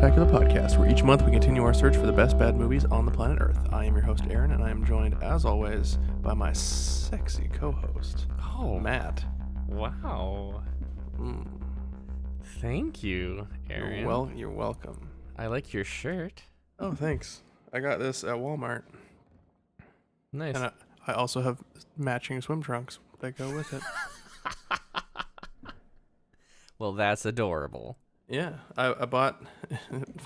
Craptacular podcast, where each month we continue our search for the best bad movies on the planet Earth. I am your host, Aaron, and I am joined, as always, by my sexy co-host, Matt. Wow. Thank you, Aaron. You're welcome. I like your shirt. Oh, thanks. I got this at Walmart. Nice. And I also have matching swim trunks that go with it. Well, that's adorable. Yeah, I bought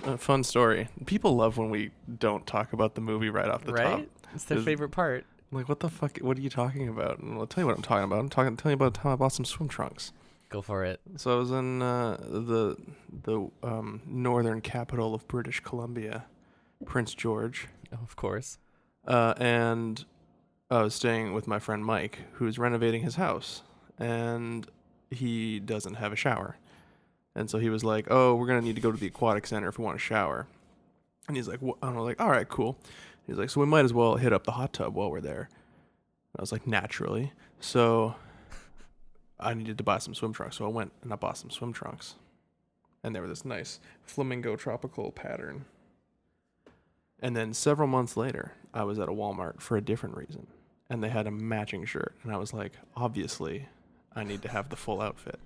a fun story. People love when we don't talk about the movie right off the top. It's their favorite part. I'm like, what the fuck? What are you talking about? And I'll tell you what I'm talking about. I'm telling you about the time I bought some swim trunks. Go for it. So I was in the northern capital of British Columbia, Prince George. Oh, of course. And I was staying with my friend Mike, who's renovating his house, and he doesn't have a shower. And so he was like, oh, we're going to need to go to the aquatic center if we want a shower. And he's like, and I'm like, all right, cool. He's like, so we might as well hit up the hot tub while we're there. And I was like, naturally. So I needed to buy some swim trunks. So I went and I bought some swim trunks. And they were this nice flamingo tropical pattern. And then several months later, I was at a Walmart for a different reason. And they had a matching shirt. And I was like, obviously, I need to have the full outfit.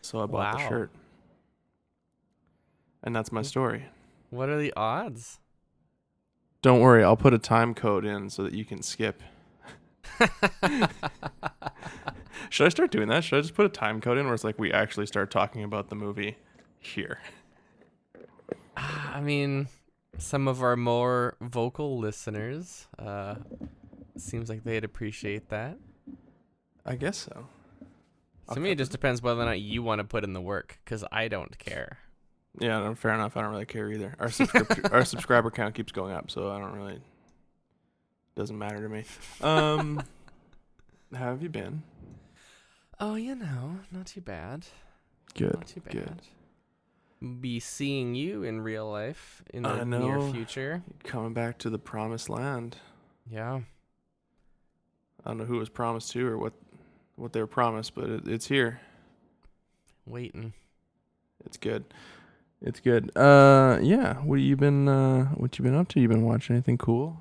So I bought the shirt. And that's my story. What are the odds? Don't worry, I'll put a time code in so that you can skip. Should I start doing that? Should I just put a time code in where it's like we actually start talking about the movie here? I mean, some of our more vocal listeners, seems like they'd appreciate that. I guess so. To me, it just depends whether or not you want to put in the work, because I don't care. Yeah, no, fair enough. I don't really care either. Our our subscriber count keeps going up, so I don't really. Doesn't matter to me. How have you been? Oh, not too bad. Good. Not too bad. Good. Be seeing you in real life in the near future. Coming back to the promised land. Yeah. I don't know who it was promised to or what they were promised, but it's here. Waiting. It's good. It's good. Yeah. What you been up to? You been watching anything cool?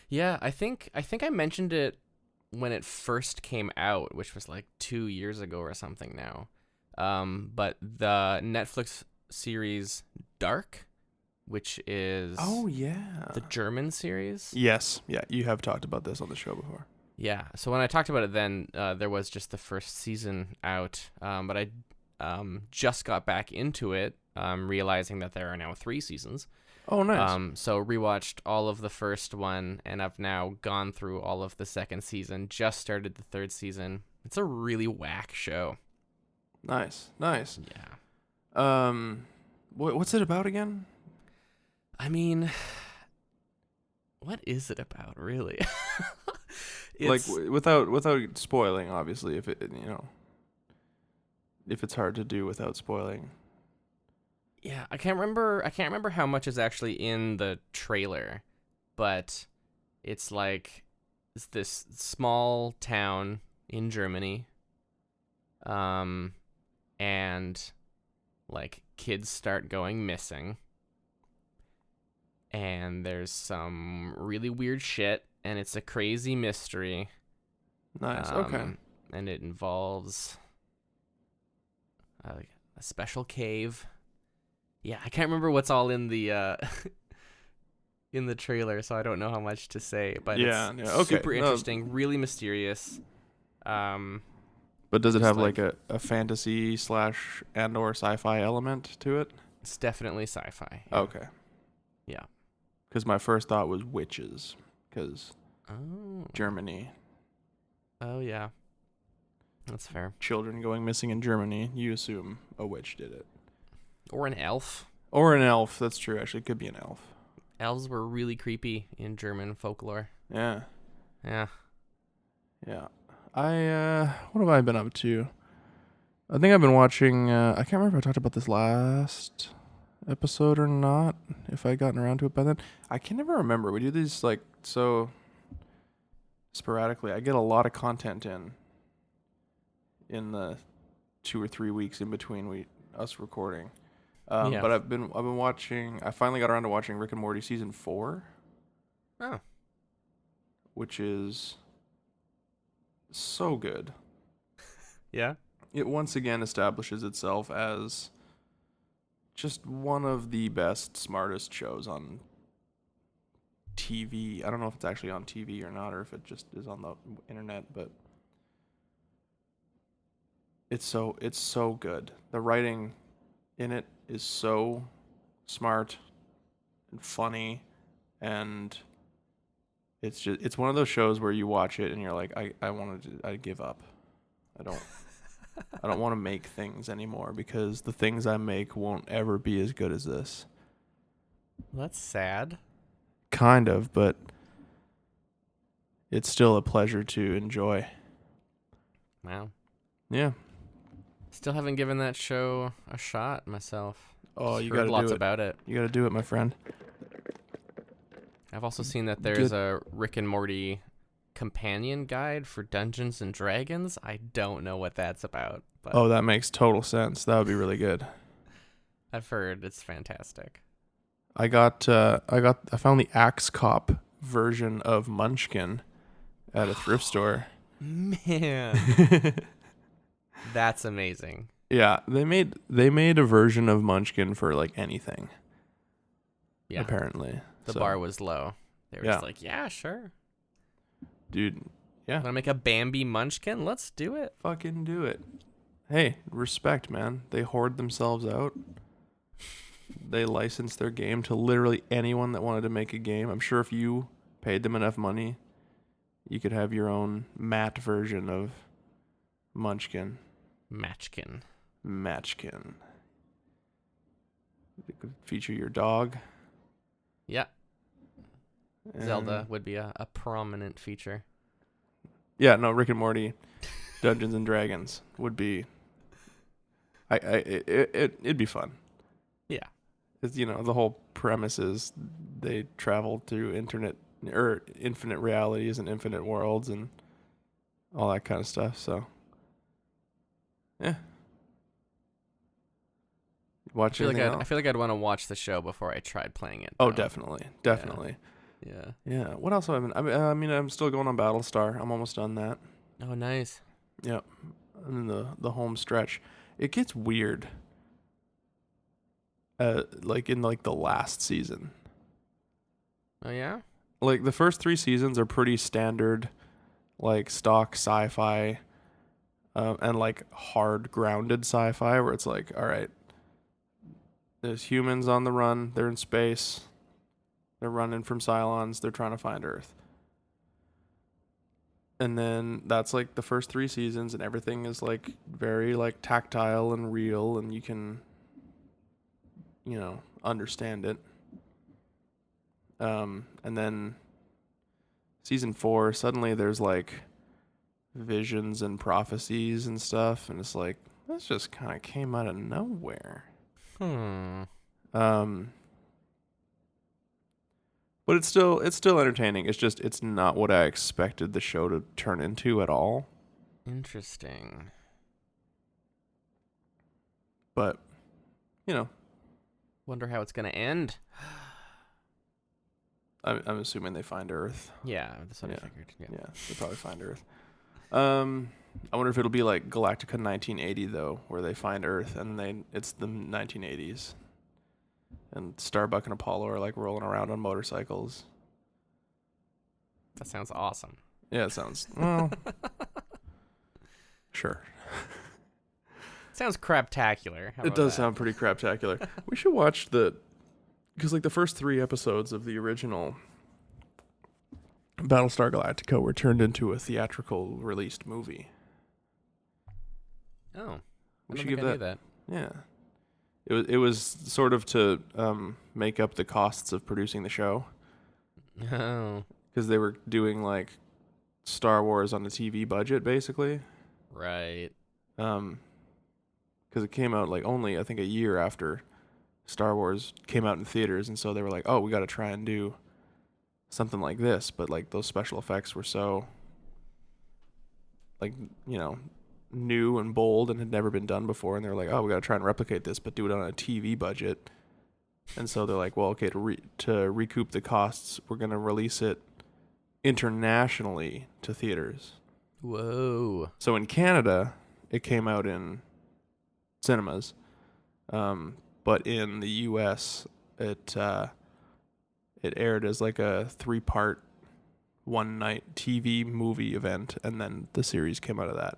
Yeah, I think I mentioned it when it first came out, which was like 2 years ago or something now. But the Netflix series Dark, which is the German series. Yes. Yeah, you have talked about this on the show before. Yeah. So when I talked about it then, there was just the first season out. But I just got back into it, realizing that there are now 3 seasons. Oh, nice. So rewatched all of the first one, and I've now gone through all of the second season, just started the 3rd season. It's a really whack show. Nice. Yeah. What's it about again? I mean, what is it about, really? Like without spoiling, obviously, if it's hard to do without spoiling. Yeah, I can't remember how much is actually in the trailer, but it's like this small town in Germany, and like kids start going missing, and there's some really weird shit, and it's a crazy mystery. Nice. Okay. And it involves a special cave. Yeah, I can't remember what's all in the in the trailer, so I don't know how much to say. But it's super interesting, really mysterious. But does it have like a fantasy / and/or sci-fi element to it? It's definitely sci-fi. Yeah. Okay. Yeah. Because my first thought was witches, because Germany. Oh yeah. That's fair. Children going missing in Germany, you assume a witch did it. Or an elf. Or an elf, that's true. Actually, it could be an elf. Elves were really creepy in German folklore. Yeah. Yeah. Yeah. What have I been up to? I think I've been watching, I can't remember if I talked about this last episode or not, if I gotten around to it by then. I can never remember. We do these, like, so sporadically. I get a lot of content in the 2 or 3 weeks in between us recording. Yeah. But I've been watching. I finally got around to watching Rick and Morty season 4, Oh. which is so good. Yeah. It once again establishes itself as just one of the best, smartest shows on TV. I don't know if it's actually on TV or not, or if it just is on the internet, but it's so good. The writing in it is so smart and funny, and it's one of those shows where you watch it and you're like, I give up. I don't I don't want to make things anymore because the things I make won't ever be as good as this. Well, that's sad. Kind of, but it's still a pleasure to enjoy. Wow. Yeah. Still haven't given that show a shot myself. Oh, Just you heard got to lots do it. about it. You got to do it, my friend. I've also seen that there's a Rick and Morty companion guide for Dungeons and Dragons. I don't know what that's about, but Oh, that makes total sense. That would be really good. I've heard it's fantastic. I found the Axe Cop version of Munchkin at a thrift store. Man, that's amazing. Yeah, they made a version of Munchkin for like anything. Yeah, Apparently. the So, bar was low. They were Yeah. just like, yeah, sure. dude, yeah. Want to make a Bambi Munchkin? Let's do it. Fucking do it. Hey, respect, man. They hoard themselves out. They licensed their game to literally anyone that wanted to make a game. I'm sure if you paid them enough money, you could have your own matte version of Munchkin. Matchkin. Matchkin. It could feature your dog. Yeah, and- Zelda would be a prominent feature. Yeah, no, Rick and Morty, Dungeons and Dragons would be. It'd be fun. Yeah. It's, the whole premise is they travel through infinite realities and infinite worlds and all that kind of stuff. So, yeah. Watch anything I else? feel like I'd want to watch the show before I tried playing it. Oh, though. definitely. Yeah. Yeah. What else have I been? I'm still going on Battlestar. I'm almost done that. Oh, nice. Yep. I'm in the home stretch. It gets weird. Like in the last season. Oh yeah. Like the first 3 seasons are pretty standard, like stock sci-fi, and like hard grounded sci-fi where it's like, all right, there's humans on the run. They're in space. They're running from Cylons. They're trying to find Earth. And then that's like the first 3 seasons, and everything is like very like tactile and real, and you can, understand it. And then season 4, suddenly there's like visions and prophecies and stuff, and it's like this just kind of came out of nowhere. But it's still entertaining. It's just it's not what I expected the show to turn into at all. Interesting. But Wonder how it's gonna end. I'm assuming they find Earth. Yeah, that's what I Yeah. figured. Yeah, Yeah. they probably find Earth. I wonder if it'll be like Galactica 1980 though, where they find Earth and it's the 1980s, and Starbuck and Apollo are like rolling around on motorcycles. That sounds awesome. Yeah, it sounds well. Sure. Sounds craptacular. How It about does that? sound pretty craptacular. We should watch because like the first 3 episodes of the original Battlestar Galactica were turned into a theatrical released movie. Oh, I We don't should think give I knew that. Yeah. It was sort of to make up the costs of producing the show, Oh, because they were doing like Star Wars on a TV budget basically. right. Because it came out like only I think a year after Star Wars came out in theaters, and so they were like, oh, we got to try and do something like this, but like those special effects were so like new and bold and had never been done before, and they're like, oh, we got to try and replicate this, but do it on a TV budget. And so they're like, well, okay, to recoup the costs, we're going to release it internationally to theaters. Whoa. So in Canada, it came out in cinemas, but in the U.S., it aired as like a 3-part, one-night TV movie event, and then the series came out of that.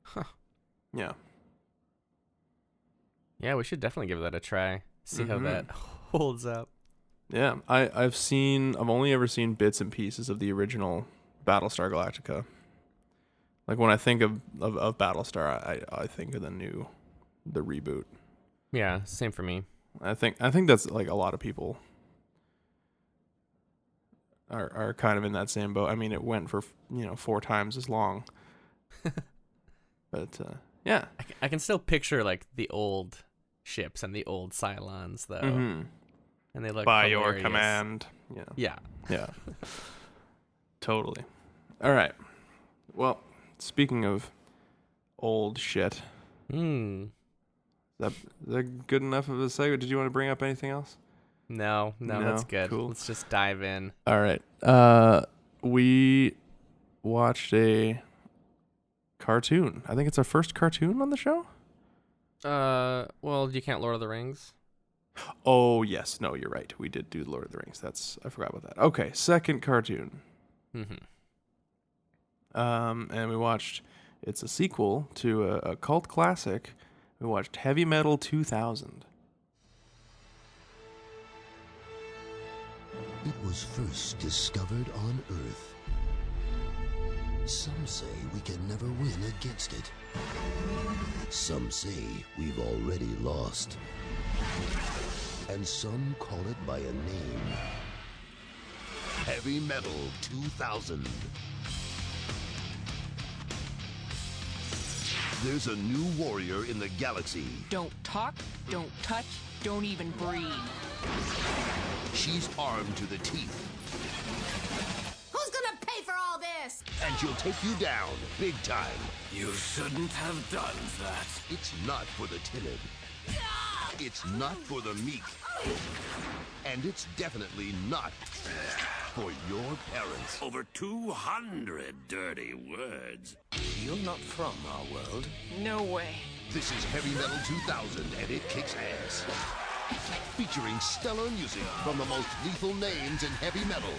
Huh. Yeah. Yeah, we should definitely give that a try. See how that holds up. Yeah, I've only ever seen bits and pieces of the original Battlestar Galactica. Like when I think of Battlestar, I think of the reboot. Yeah, same for me. I think that's like a lot of people are kind of in that same boat. I mean, it went for 4 times as long. But yeah, I can still picture like the old ships and the old Cylons though, and they look by hilarious. your command. Yeah. Yeah. Totally. All right. Well, speaking of old shit, is that good enough of a segment? Did you want to bring up anything else? No, that's good. Cool. Let's just dive in. All right. We watched a cartoon. I think it's our first cartoon on the show. Well, you can't Lord of the Rings. Oh, yes. No, you're right. We did do Lord of the Rings. I forgot about that. Okay, second cartoon. And we watched, it's a sequel to a cult classic. We watched Heavy Metal 2000. It was first discovered on Earth. Some say we can never win against it. Some say we've already lost. And some call it by a name. Heavy Metal 2000. There's a new warrior in the galaxy. Don't talk, don't touch, don't even breathe. She's armed to the teeth. Who's gonna pay for all this? And she'll take you down, big time. You shouldn't have done that. It's not for the timid. It's not for the meek. And it's definitely not for your parents. Over 200 dirty words. You're not from our world. No way. This is Heavy Metal 2000, and it kicks ass. Featuring stellar music from the most lethal names in heavy metal.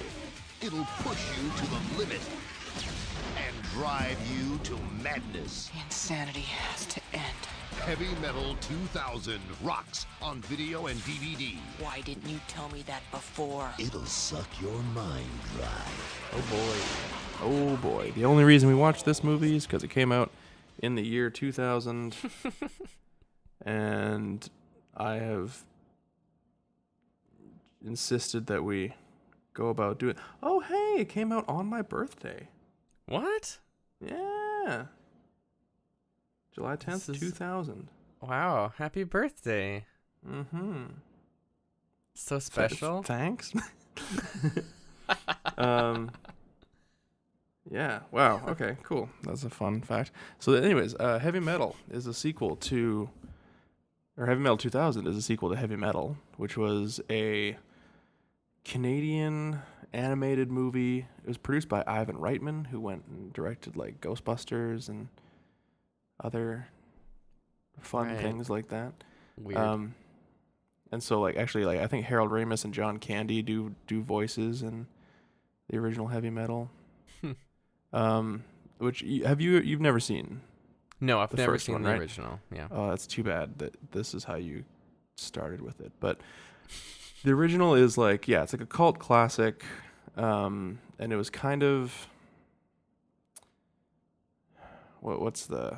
It'll push you to the limit and drive you to madness. Insanity has to end. Heavy Metal 2000 rocks on video and DVD. Why didn't you tell me that before? It'll suck your mind dry. Oh boy. The only reason we watched this movie is because it came out in the year 2000. And I have insisted that we go about doing. Oh, hey, it came out on my birthday. What? Yeah. July 10th, 2000. Wow, happy birthday. Mm-hmm. So special. Thanks. Yeah. Wow. Okay, cool. That's a fun fact. So anyways, Heavy Metal is a sequel to, or Heavy Metal 2000 is a sequel to Heavy Metal, which was a Canadian animated movie. It was produced by Ivan Reitman, who went and directed like Ghostbusters and other fun things like that. Weird. And so like actually like I think Harold Ramis and John Candy do voices in the original Heavy Metal. Which you've never seen? No, I've the never first seen one, the right? original. Yeah. Oh, that's too bad that this is how you started with it. But the original is like, yeah, it's like a cult classic. And it was kind of what's the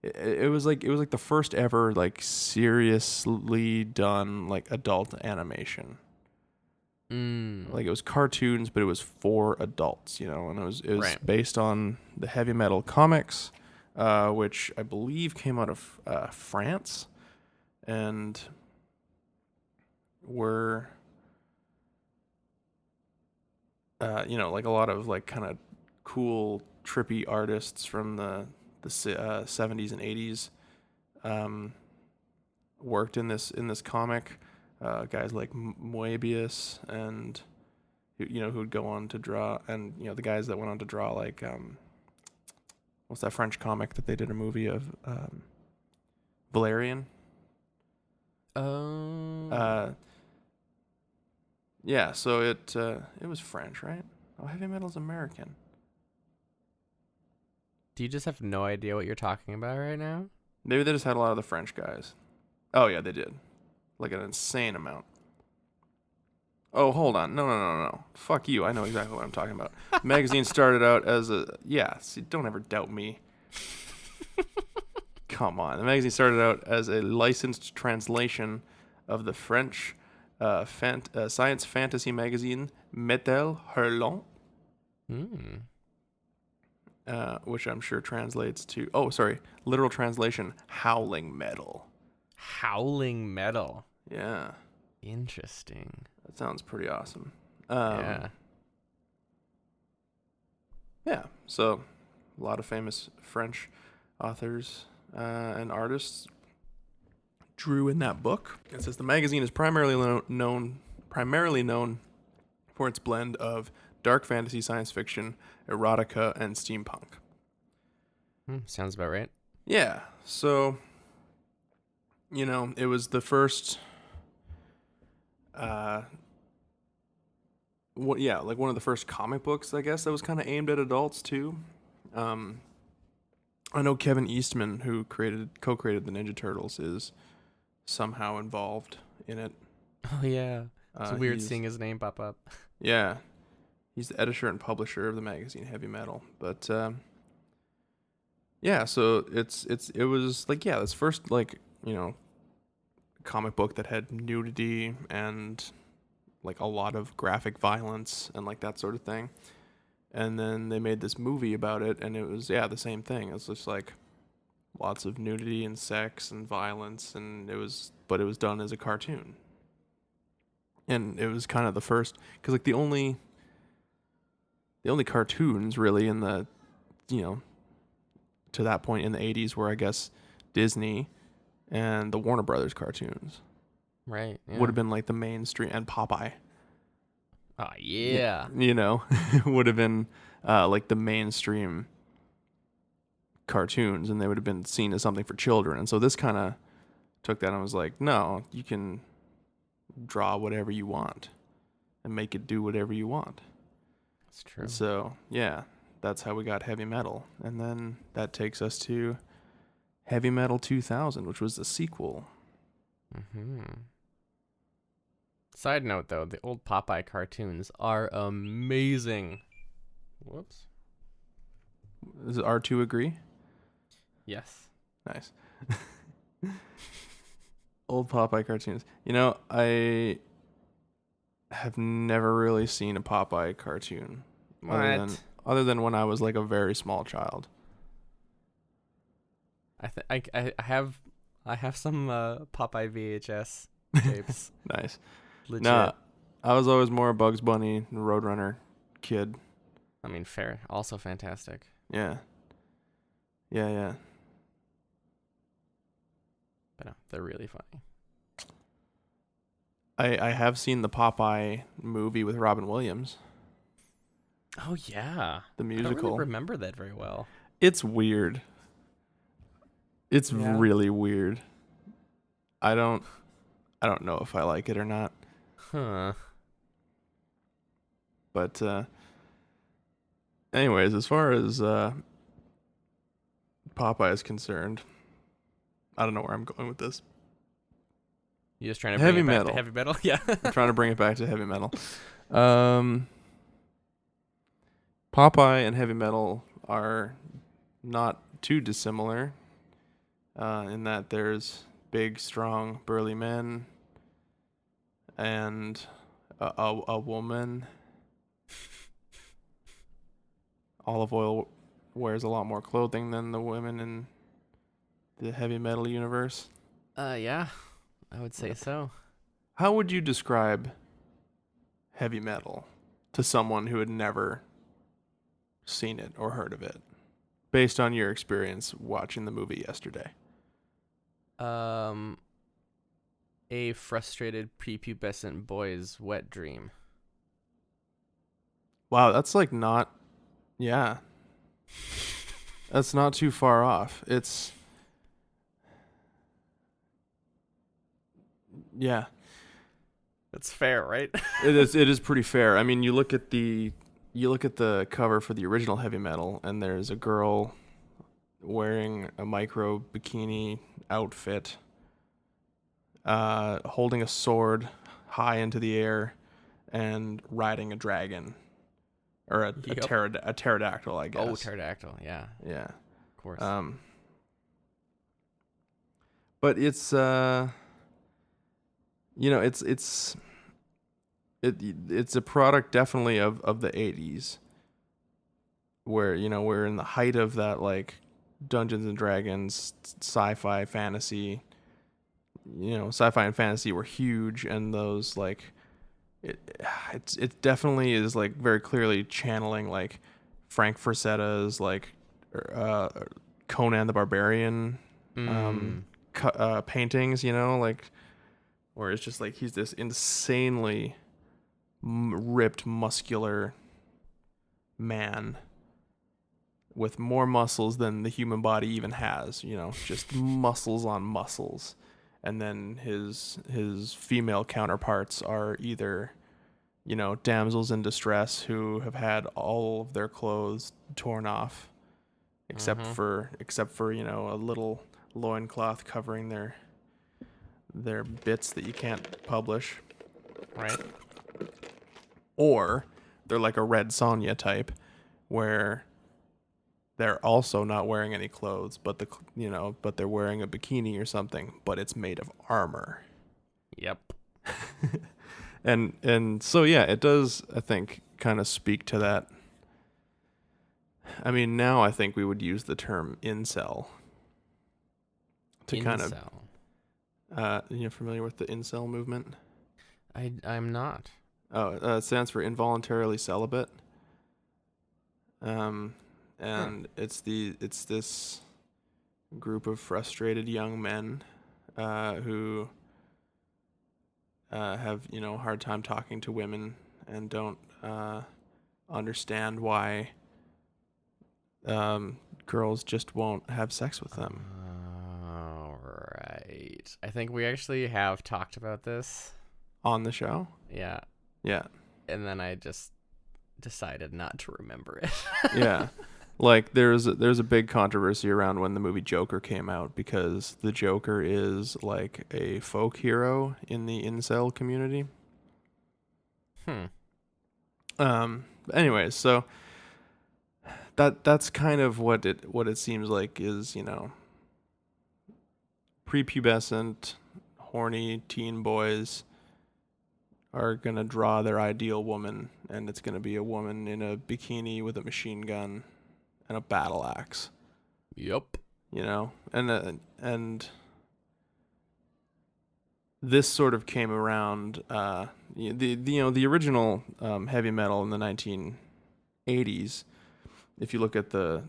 it was like the first ever like seriously done like adult animation. Like it was cartoons, but it was for adults, and it was Right. based on the Heavy Metal comics, which I believe came out of France, and were like a lot of like kind of cool trippy artists from the the 70s and 80s worked in this comic. Guys like Moebius and who would go on to draw, and the guys that went on to draw like what's that French comic that they did a movie of, Valerian. Oh. Yeah, so it was French, right? Oh, Heavy Metal's American. Do you just have no idea what you're talking about right now? Maybe they just had a lot of the French guys. Oh yeah, they did, like an insane amount. Oh, hold on. No. Fuck you. I know exactly what I'm talking about. The magazine started out as see, don't ever doubt me. Come on. The magazine started out as a licensed translation of the French science fantasy magazine Metal Hurlant, which I'm sure translates to, literal translation, howling metal. Howling metal. Yeah. Interesting. That sounds pretty awesome. Yeah. Yeah, so a lot of famous French authors and artists drew in that book. It says the magazine is primarily known for its blend of dark fantasy, science fiction, erotica, and steampunk. Sounds about right. Yeah, so it was the first one of the first comic books, I guess, that was kind of aimed at adults too. I know Kevin Eastman, who co-created the Ninja Turtles, is somehow involved in it. Oh yeah, it's weird seeing his name pop up. Yeah, he's the editor and publisher of the magazine Heavy Metal. But so it was like this first comic book that had nudity and like a lot of graphic violence and like that sort of thing. And then they made this movie about it, and it was the same thing. It's just like lots of nudity and sex and violence, and it was done as a cartoon. And it was kind of the first, because like the only cartoons really in the to that point in the 80s were, I guess, Disney and the Warner Brothers cartoons. Right. Yeah. Would have been like the mainstream, and Popeye. Oh yeah. Would have been like the mainstream cartoons, and they would have been seen as something for children. And so this kind of took that and was like, no, you can draw whatever you want and make it do whatever you want. That's true. And so that's how we got Heavy Metal. And then that takes us to Heavy Metal 2000, which was the sequel. Side note, though, the old Popeye cartoons are amazing. Whoops. Does R2 agree? Yes. Nice. Old Popeye cartoons. I have never really seen a Popeye cartoon. What? Other than when I was like a very small child. I have some Popeye VHS tapes. Nice. Legit. Nah, I was always more a Bugs Bunny and Roadrunner kid. I mean, fair. Also fantastic. Yeah. But no, they're really funny. I have seen the Popeye movie with Robin Williams. Oh yeah, the musical. I don't really remember that very well. It's weird. It's really weird. I don't know if I like it or not. Huh. But anyways, as far as Popeye is concerned, I don't know where I'm going with this. You just trying to bring heavy it back metal. to heavy metal? Yeah. I'm trying to bring it back to heavy metal. Popeye and heavy metal are not too dissimilar in that there's big, strong, burly men and a woman. Olive Oil wears a lot more clothing than the women in the heavy metal universe. Yeah, I would say so. How would you describe heavy metal to someone who had never seen it or heard of it? based on your experience watching the movie yesterday? A frustrated prepubescent boy's wet dream. Wow, that's like not. Yeah, that's not too far off. It's. Yeah, That's fair, right? it is. It is pretty fair. I mean, you look at the cover for the original Heavy Metal, and there's a girl wearing a micro bikini outfit, holding a sword high into the air, and riding a dragon, or Yep. a pterodactyl, I guess. Oh, pterodactyl. Yeah, Yeah. of course. But it's it's a product definitely of the 80s, where we're in the height of that, like, Dungeons and Dragons, sci-fi, fantasy. Sci-fi and fantasy were huge, and those, like, it definitely is, like, very clearly channeling, like, Frank Frasetta's, like, uh, Conan the Barbarian paintings, like, where it's just like he's this insanely ripped, muscular man with more muscles than the human body even has, just muscles on muscles. And then his female counterparts are either, damsels in distress who have had all of their clothes torn off, except for a little loincloth covering their bits that you can't publish. Right. Or they're like a Red Sonja type, where they're also not wearing any clothes, but but they're wearing a bikini or something, but it's made of armor. Yep. And so, yeah, it does, I think, kind of speak to that. I mean, now I think we would use the term incel to kind of familiar with the incel movement? I'm not. Oh, it stands for involuntarily celibate. And it's this group of frustrated young men who have a hard time talking to women and don't understand why girls just won't have sex with them. All right. I think we actually have talked about this. On the show? Yeah. Yeah. And then I just decided not to remember it. Yeah. Like, there's a big controversy around when the movie Joker came out, because the Joker is like a folk hero in the incel community. Anyways, so that's kind of what it seems like is, prepubescent, horny teen boys are gonna draw their ideal woman, and it's gonna be a woman in a bikini with a machine gun and a battle axe. Yep. And this sort of came around. The original heavy metal in the 1980s. If you look at the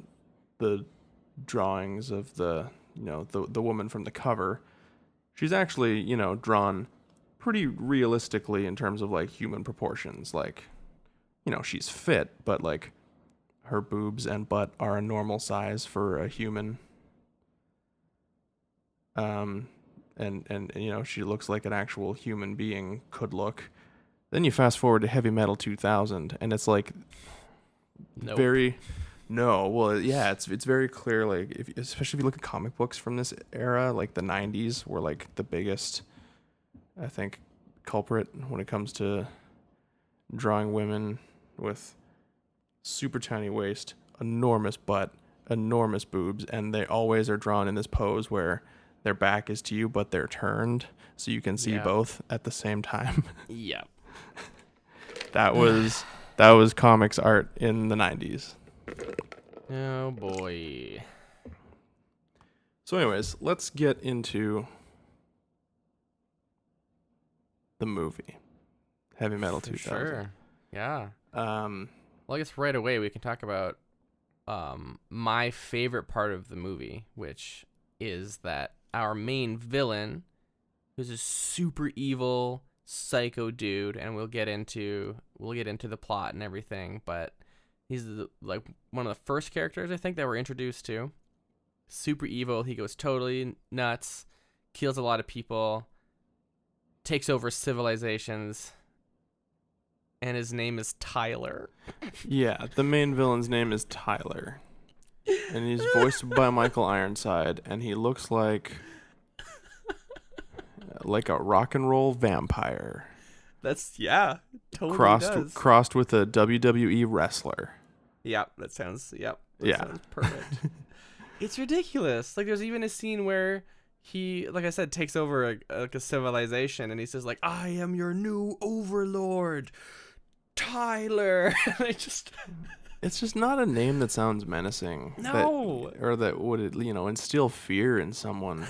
drawings of the woman from the cover, she's actually drawn pretty realistically in terms of, like, human proportions. Like, she's fit, but, like, her boobs and butt are a normal size for a human. And she looks like an actual human being could look. Then you fast forward to Heavy Metal 2000, and it's like Nope. it's very clear, like, especially if you look at comic books from this era, like the 90s were like the biggest, I think, culprit when it comes to drawing women with super tiny waist, enormous butt, enormous boobs, and they always are drawn in this pose where their back is to you, but they're turned, so you can see both at the same time. Yep. That was comics art in the 90s. Oh boy. So anyways, let's get into the movie Heavy Metal 2000. Sure. Yeah. Um Well, I guess right away we can talk about my favorite part of the movie, which is that our main villain, who's a super evil psycho dude, and we'll get into the plot and everything, but he's like one of the first characters I think that we're introduced to. Super evil. He goes totally nuts, kills a lot of people, takes over civilizations, and his name is Tyler. Yeah, the main villain's name is Tyler. And he's voiced by Michael Ironside, and he looks like a rock and roll vampire. Totally crossed with a WWE wrestler. Yep, that sounds perfect. It's ridiculous. Like, there's even a scene where he, like I said, takes over a civilization, and he says, like, I am your new overlord, Tyler. And It's just not a name that sounds menacing. No. That would, instill fear in someone.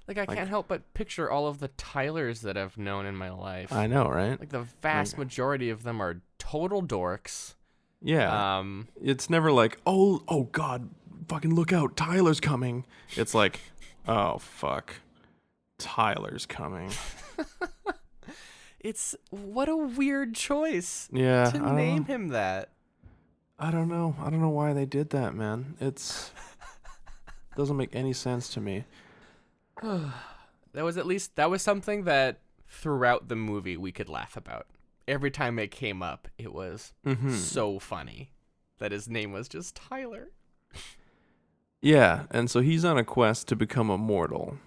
Like, I can't help but picture all of the Tylers that I've known in my life. I know, right? Like, the vast majority of them are total dorks. Yeah. It's never like, oh God, fucking look out, Tyler's coming. It's like, oh fuck, Tyler's coming. What a weird choice. Yeah. To name him that. I don't know why they did that, man. Doesn't make any sense to me. That was something that throughout the movie we could laugh about. Every time it came up, it was so funny that his name was just Tyler. Yeah, and so he's on a quest to become immortal.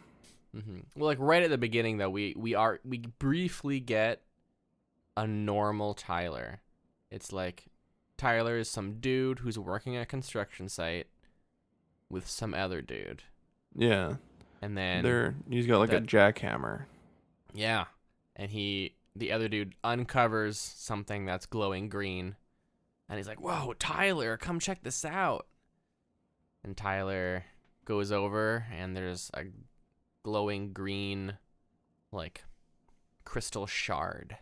Well, like right at the beginning, though, we briefly get a normal Tyler. It's like Tyler is some dude who's working at a construction site with some other dude. Yeah. And then he's got like a jackhammer. Yeah. And the other dude uncovers something that's glowing green. And he's like, whoa, Tyler, come check this out. And Tyler goes over, and there's a glowing green, like, crystal shard.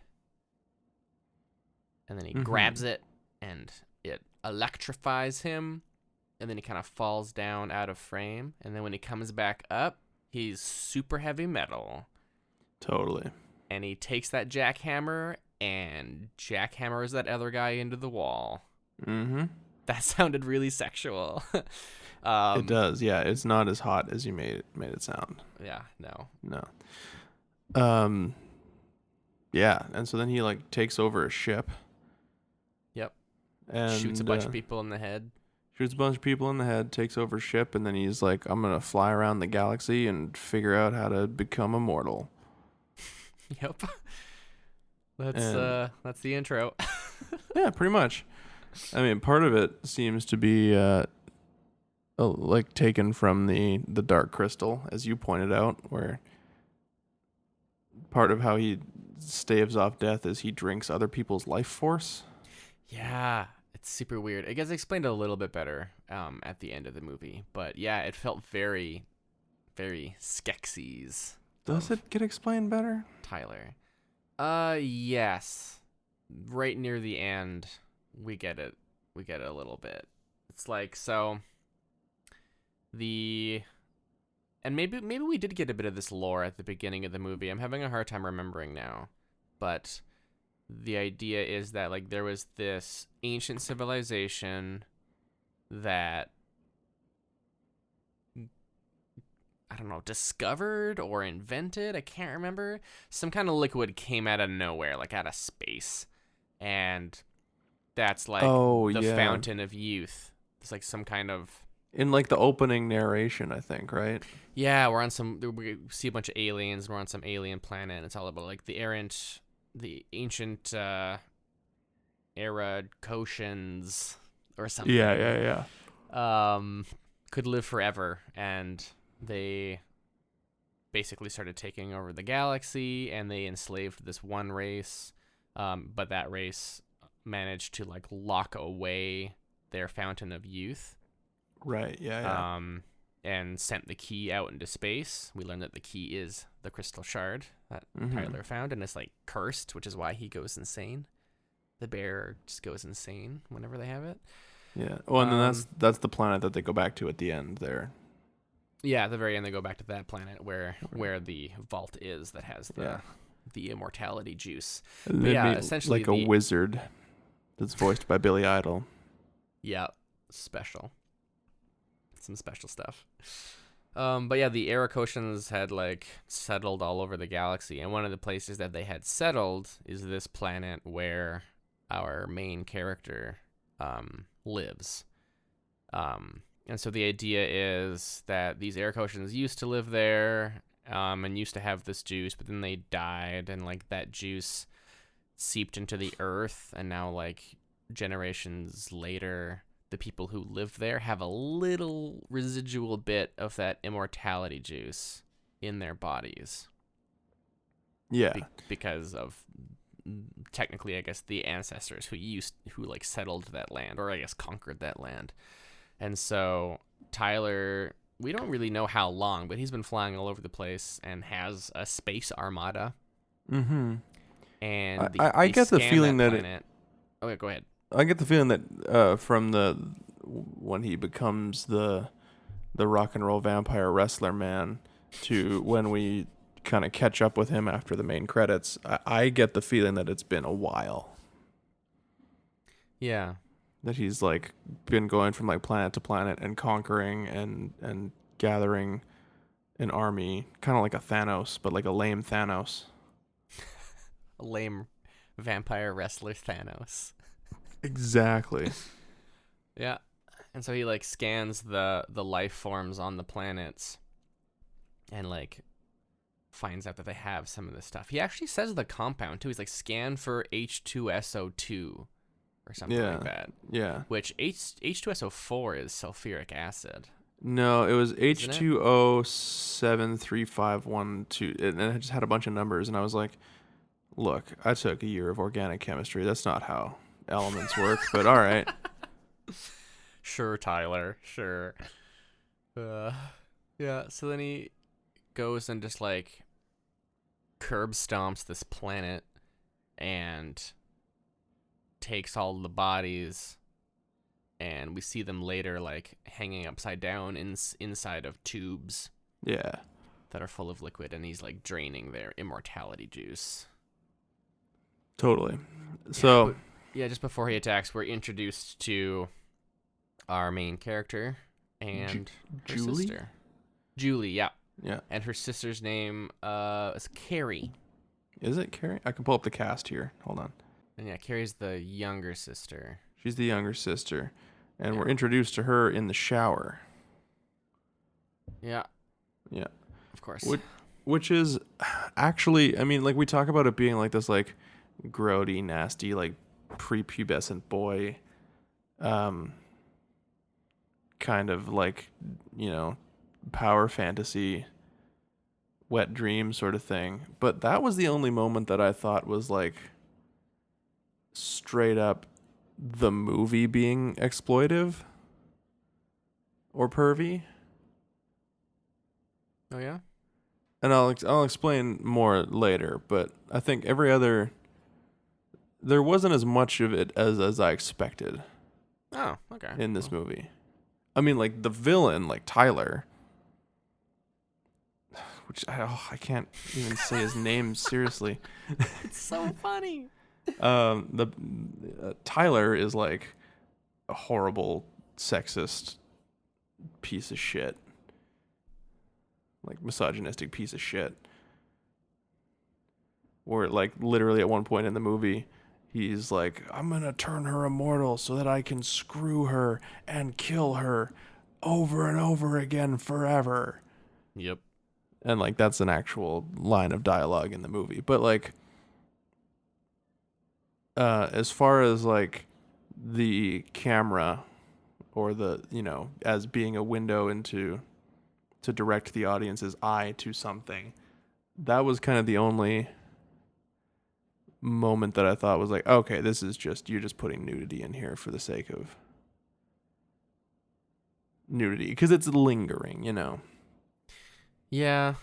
And then he grabs it, and it electrifies him. And then he kind of falls down out of frame. And then when he comes back up, he's super heavy metal. Totally. And he takes that jackhammer and jackhammers that other guy into the wall. Mm-hmm. That sounded really sexual. It does, yeah. It's not as hot as you made it sound. Yeah, no. Yeah, and so then he like takes over a ship. Yep. And shoots a bunch of people in the head. Takes over a ship, and then he's like, I'm gonna fly around the galaxy and figure out how to become immortal. Yep. That's the intro. Yeah, pretty much. I mean, part of it seems to be like taken from the Dark Crystal, as you pointed out, where part of how he staves off death is he drinks other people's life force. Yeah, it's super weird. It gets explained a little bit better at the end of the movie, but yeah, it felt very, very Skeksis. Does it get explained better? Tyler. Yes. Right near the end, we get it. We get it a little bit. It's like, so and maybe we did get a bit of this lore at the beginning of the movie. I'm having a hard time remembering now. But the idea is that like there was this ancient civilization that I don't know, discovered or invented, I can't remember. Some kind of liquid came out of nowhere, like out of space. And that's like the fountain of youth. It's like some kind of... In like the opening narration, I think, right? Yeah, we see a bunch of aliens. We're on some alien planet, and it's all about like the ancient era Koshans or something. Yeah. Could live forever, and they basically started taking over the galaxy, and they enslaved this one race, but that race managed to like lock away their fountain of youth. Right, yeah. And sent the key out into space. We learned that the key is the crystal shard that Tyler found, and it's like cursed, which is why he goes insane. The bear just goes insane whenever they have it. Yeah. Oh, and then that's the planet that they go back to at the end there. Yeah, at the very end they go back to that planet where the vault is that has the immortality juice. And But they yeah, meet, essentially like a wizard that's voiced by Billy Idol. Yeah, special. Some special stuff. But yeah, the Arakocians had like settled all over the galaxy, and one of the places that they had settled is this planet where our main character lives. And so the idea is that these Arakocians used to live there, and used to have this juice, but then they died, and like that juice seeped into the earth, and now like generations later, the people who live there have a little residual bit of that immortality juice in their bodies. Yeah. Because of technically, I guess, the ancestors who like settled that land, or I guess conquered that land. And so Tyler, we don't really know how long, but he's been flying all over the place and has a space armada. Mm-hmm. And I get the feeling that planet. Okay, go ahead. I get the feeling that from when he becomes the rock and roll vampire wrestler man to when we kind of catch up with him after the main credits, I get the feeling that it's been a while. Yeah. That he's like been going from like planet to planet and conquering and gathering an army, kind of like a Thanos, but like a lame Thanos. A lame vampire wrestler Thanos. Exactly. Yeah. And so he like scans the life forms on the planets and like finds out that they have some of this stuff. He actually says the compound too. He's like, scan for H2SO2 or something like that. Yeah. Which H2SO4 is sulfuric acid. No, it was H2O73512, and it just had a bunch of numbers, and I was like, look, I took a year of organic chemistry. That's not how elements work, but all right. Sure, Tyler. Sure. Yeah, so then he goes and just like curb stomps this planet and takes all the bodies, and we see them later like hanging upside down inside of tubes Yeah. that are full of liquid, and he's like draining their immortality juice. Totally. So, Yeah, just before he attacks, we're introduced to our main character and her Julie? sister. Julie, yeah. yeah. And her sister's name is Carrie. Is it Carrie? I can pull up the cast here. Hold on. And yeah, Carrie's the younger sister. She's the younger sister, and we're introduced to her in the shower. Yeah. Yeah. Of course. Which is actually, I mean, like we talk about it being like this like grody, nasty, like prepubescent boy kind of like, you know, power fantasy wet dream sort of thing. But that was the only moment that I thought was like straight up the movie being exploitive or pervy. Oh yeah? And I'll explain more later, but I think every other there wasn't as much of it as I expected Oh, okay. in this movie. I mean, like the villain, like Tyler, which I can't even say his name seriously. It's so funny. The Tyler is like a horrible sexist piece of shit, like misogynistic piece of shit. Where like literally at one point in the movie, he's like, I'm gonna turn her immortal so that I can screw her and kill her over and over again forever. Yep. And like that's an actual line of dialogue in the movie. But like as far as like the camera or the, you know, as being a window into to direct the audience's eye to something, that was kind of the only moment that I thought was like, okay, this is just, you're just putting nudity in here for the sake of nudity because it's lingering, you know. Yeah.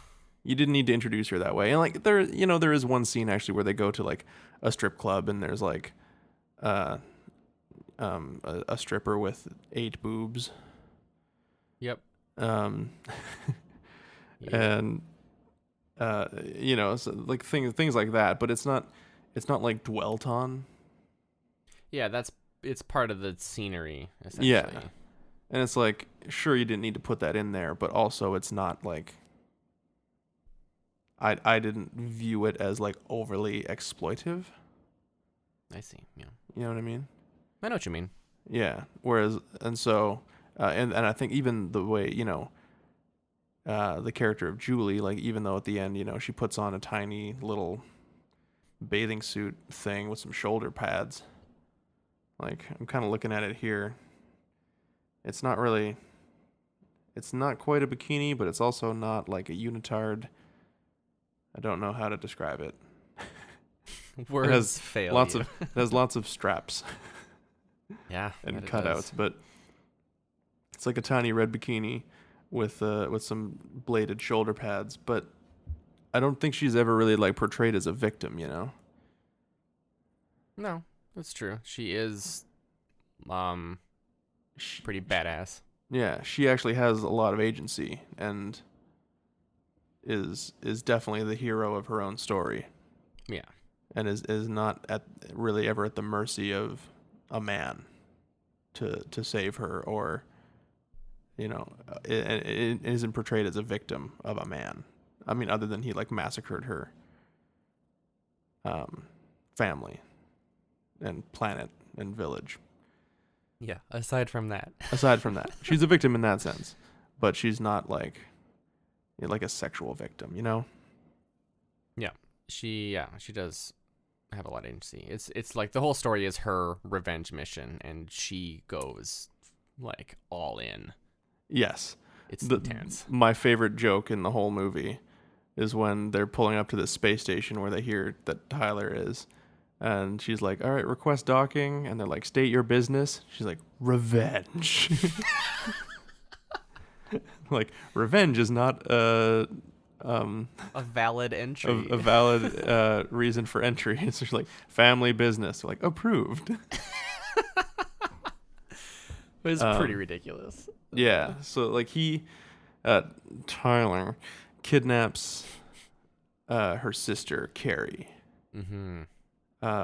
You didn't need to introduce her that way. And like there, you know, there is one scene actually where they go to like a strip club and there's like a stripper with 8 boobs. Yep. Um, Yeah. and so like things like that. But it's not like dwelt on. Yeah, it's part of the scenery essentially. Yeah. And it's like, sure, you didn't need to put that in there, but also it's not like I didn't view it as like overly exploitive. I see. Yeah. You know what I mean? I know what you mean. Yeah. Whereas, and so, and I think even the way, the character of Julie, like even though at the end, she puts on a tiny little bathing suit thing with some shoulder pads. Like I'm kind of looking at it here. It's not quite a bikini, but it's also not like a unitard. I don't know how to describe it. Words fail Lots you. it has lots of straps Yeah, and that it cutouts, does. but it's like a tiny red bikini with some bladed shoulder pads. But I don't think she's ever really like portrayed as a victim, No, that's true. She is She, pretty badass. yeah, she actually has a lot of agency and is definitely the hero of her own story. Yeah. And is not really ever at the mercy of a man to save her, or it isn't portrayed as a victim of a man. I mean, other than he like massacred her family and planet and village. Yeah. Aside from that. Aside from that, she's a victim in that sense, but she's not like a sexual victim, Yeah. She does have a lot of agency. It's like the whole story is her revenge mission, and she goes like all in. Yes. It's intense. My favorite joke in the whole movie is when they're pulling up to the space station where they hear that Tyler is. And she's like, all right, request docking. And they're like, state your business. She's like, revenge. Like, revenge is not A valid entry. a valid reason for entry. It's just like, family business. Like, approved. It was pretty ridiculous. Yeah. So, like, Tyler, kidnaps her sister, Carrie. Mm-hmm.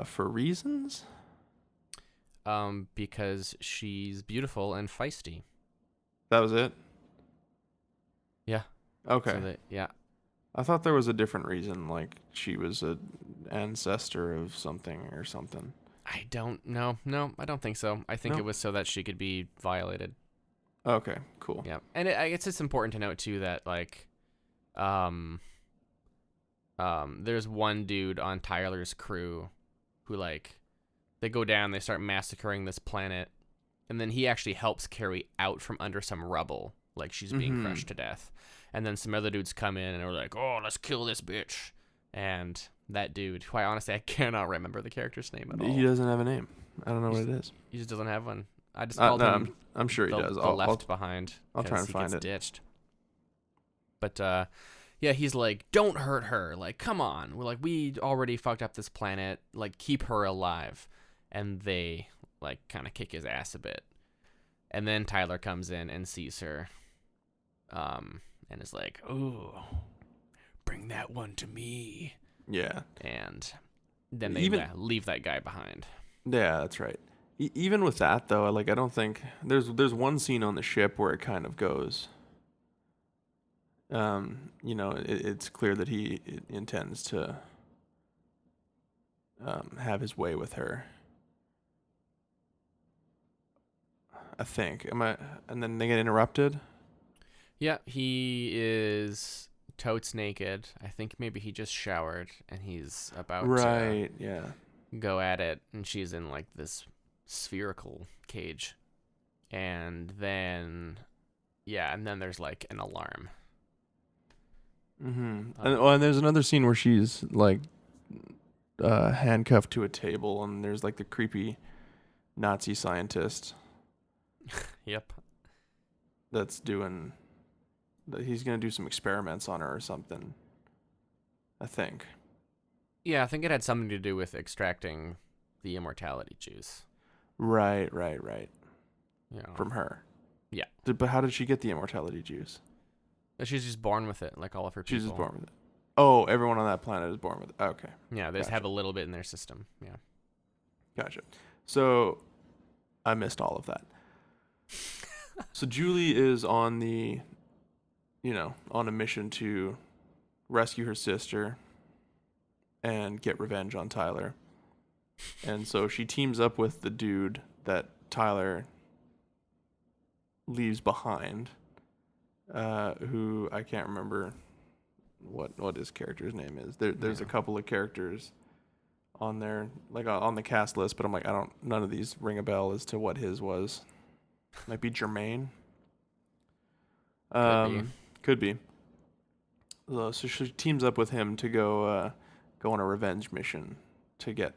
For reasons? Because she's beautiful and feisty. That was it? Yeah. Okay. So yeah. I thought there was a different reason, like she was an ancestor of something or something. I don't know. No, I don't think so. I think No? it was so that she could be violated. Okay, cool. Yeah. And I guess it's important to note too that like there's one dude on Tyler's crew who like they go down, they start massacring this planet, and then he actually helps Carrie out from under some rubble, like she's being crushed to death. And then some other dudes come in and are like, "Oh, let's kill this bitch." And that dude, who I cannot remember the character's name at all. He doesn't have a name. I don't know what it is. He just doesn't have one. I just called him. I'm sure he does. The I'll left behind. I'll try 'cause and find he gets it. ditched. But yeah, he's like, "Don't hurt her. Like, come on. We already fucked up this planet. Like, keep her alive." And they like kind of kick his ass a bit. And then Tyler comes in and sees her, and is like, "Ooh, bring that one to me." Yeah. And then they leave that guy behind. Yeah, that's right. Even with that though, I don't think there's one scene on the ship where it kind of goes. It's clear that he intends to have his way with her. I think. And then they get interrupted. Yeah, he is totes naked. I think maybe he just showered and he's about Right. Yeah. to go at it, and she's in like this spherical cage. And then there's like an alarm. Mm-hmm. And there's another scene where she's like handcuffed to a table, and there's like the creepy Nazi scientist Yep. that's doing that. He's gonna do some experiments on her or something, I think. Yeah, I think it had something to do with extracting the immortality juice. Right. You know. From her. Yeah. But how did she get the immortality juice? She's just born with it, like all of her people. She's just born with it. Oh, everyone on that planet is born with it. Okay. Yeah, they just Gotcha. have a little bit in their system. Yeah. Gotcha. So I missed all of that. So Julie is on on a mission to rescue her sister and get revenge on Tyler. And so she teams up with the dude that Tyler leaves behind, who I can't remember what his character's name is. There's a couple of characters on there, like on the cast list, but I'm like, none of these ring a bell as to what his was. Might be Jermaine. Could be. So she teams up with him to go on a revenge mission to get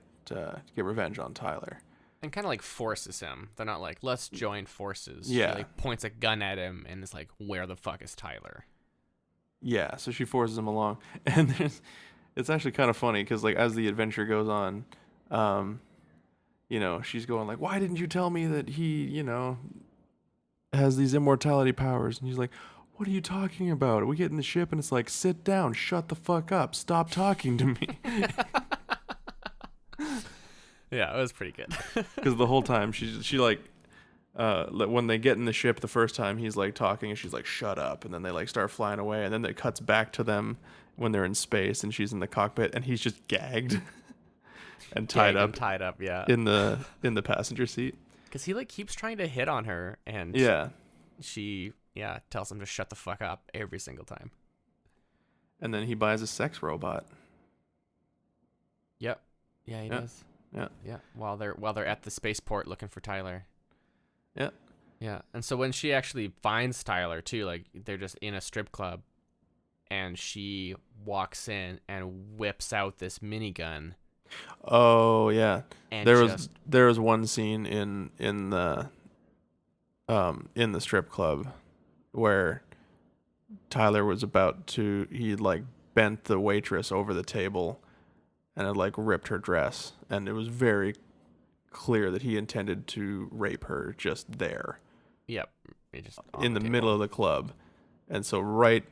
revenge on Tyler. And kind of like forces him. They're not like, let's join forces. Yeah. She like points a gun at him and is like, where the fuck is Tyler? Yeah, so she forces him along, and it's actually kind of funny because like as the adventure goes on, she's going like, why didn't you tell me that he has these immortality powers? And he's like, what are you talking about? We get in the ship and it's like, sit down, shut the fuck up, stop talking to me. Yeah, it was pretty good. Because the whole time she like, when they get in the ship the first time, he's like talking and she's like, shut up. And then they like start flying away. And then it cuts back to them when they're in space and she's in the cockpit and he's just gagged and tied up. Yeah. In the passenger seat. Because he like keeps trying to hit on her and she tells him to shut the fuck up every single time. And then he buys a sex robot. Yep. Yeah, he does. Yeah. Yeah. While they're at the spaceport looking for Tyler. Yeah. Yeah. And so when she actually finds Tyler too, like they're just in a strip club and she walks in and whips out this minigun. Oh yeah. And there was one scene in the strip club where Tyler was he like bent the waitress over the table and it like ripped her dress, and it was very clear that he intended to rape her just there. Yep. In the middle of the club. And so right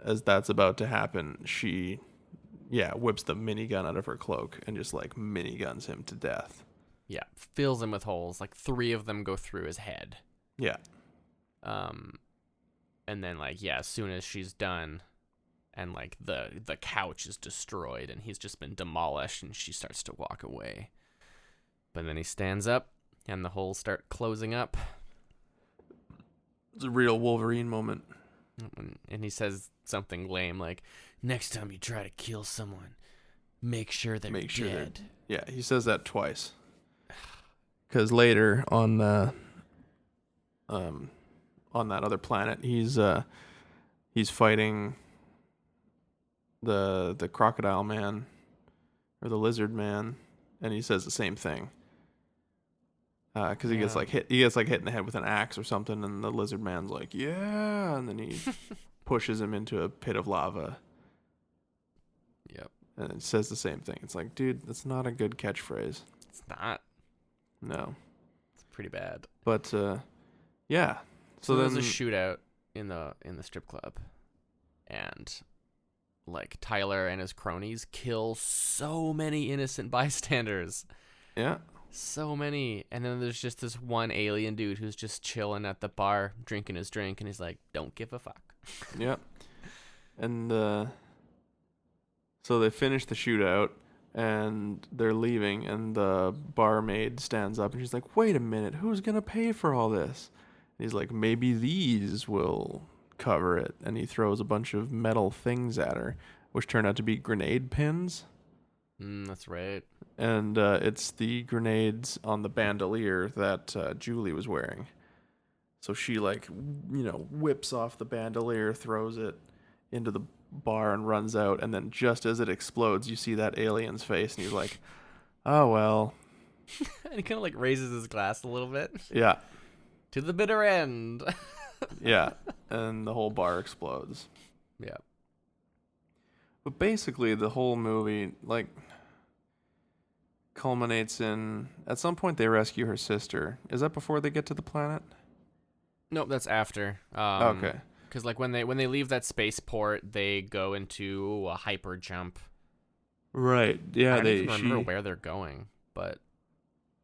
as that's about to happen, she whips the minigun out of her cloak and just like miniguns him to death. Yeah, fills him with holes. Like 3 of them go through his head. Yeah. And then like as soon as she's done and like the couch is destroyed and he's just been demolished and she starts to walk away. But then he stands up and the holes start closing up. It's a real Wolverine moment. And he says something lame like, next time you try to kill someone, make sure they're dead. Yeah, he says that twice. Because later on that other planet, he's fighting the crocodile man or the lizard man, and he says the same thing. Because he gets like hit in the head with an axe or something, and the lizard man's like, yeah, and then he pushes him into a pit of lava. Yep. And it says the same thing. It's like, dude, that's not a good catchphrase. It's not. No. It's pretty bad. But yeah. So there's a shootout in the strip club, and like Tyler and his cronies kill so many innocent bystanders. Yeah. So many. And then there's just this one alien dude who's just chilling at the bar, drinking his drink, and he's like, don't give a fuck. Yep. And so they finish the shootout, and they're leaving, and the barmaid stands up, and she's like, wait a minute, who's going to pay for all this? And he's like, maybe these will cover it. And he throws a bunch of metal things at her, which turn out to be grenade pins. That's right. And it's the grenades on the bandolier that Julie was wearing. So she whips off the bandolier, throws it into the bar and runs out. And then just as it explodes, you see that alien's face, and he's like, oh, well. And he kind of like raises his glass a little bit. Yeah. To the bitter end. Yeah. And the whole bar explodes. Yeah. But basically, the whole movie, like, culminates in at some point they rescue her sister. Is that before they get to the planet? Nope, that's after. Okay. Because like when they leave that spaceport, they go into a hyper jump. Right. I Yeah. don't even remember where they're going, but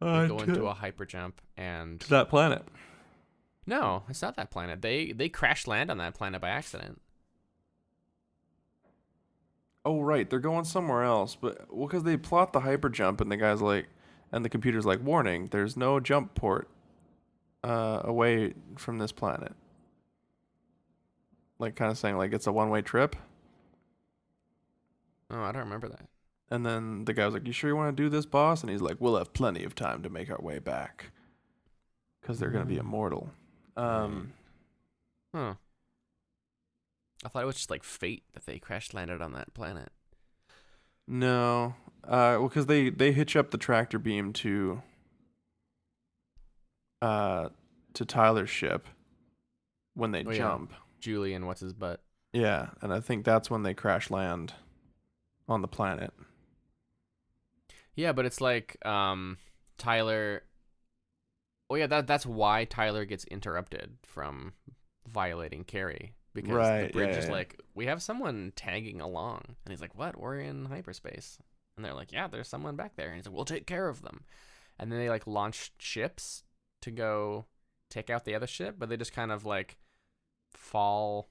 they go into a hyper jump and to that planet. no, it's not that planet. They crash land on that planet by accident. Oh, right. They're going somewhere else, but because they plot the hyper jump, and the guy's like, and the computer's like, warning, there's no jump port away from this planet. Like, kind of saying like it's a one-way trip. Oh, I don't remember that. And then the guy was like, "You sure you want to do this, boss?" And he's like, "We'll have plenty of time to make our way back, because they're gonna be immortal." Huh. I thought it was just like fate that they crash landed on that planet. No, well, because they hitch up the tractor beam to Tyler's ship when they Oh, yeah. jump. Julie and what's his butt. Yeah, and I think that's when they crash land on the planet. Yeah, but it's like Tyler. Oh yeah, that's why Tyler gets interrupted from violating Carrie, because the Right, bridge yeah, is yeah. like, we have someone tagging along, and he's like, what? We're in hyperspace, and they're like, yeah, there's someone back there, and he's like, we'll take care of them, and then they like launch ships to go take out the other ship, but they just kind of like fall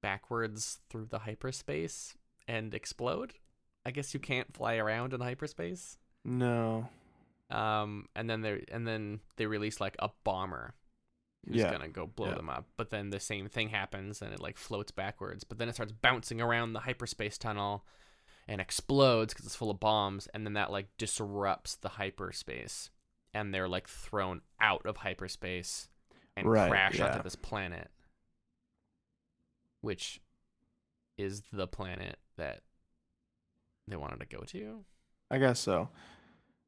backwards through the hyperspace and explode. I guess you can't fly around in hyperspace. No. And then they release like a bomber who's Yeah. gonna go blow Yeah. them up. But then the same thing happens and it like floats backwards. But then it starts bouncing around the hyperspace tunnel and explodes because it's full of bombs. And then that like disrupts the hyperspace, and they're like thrown out of hyperspace and Right, crash yeah. onto this planet, which is the planet that they wanted to go to. I guess so.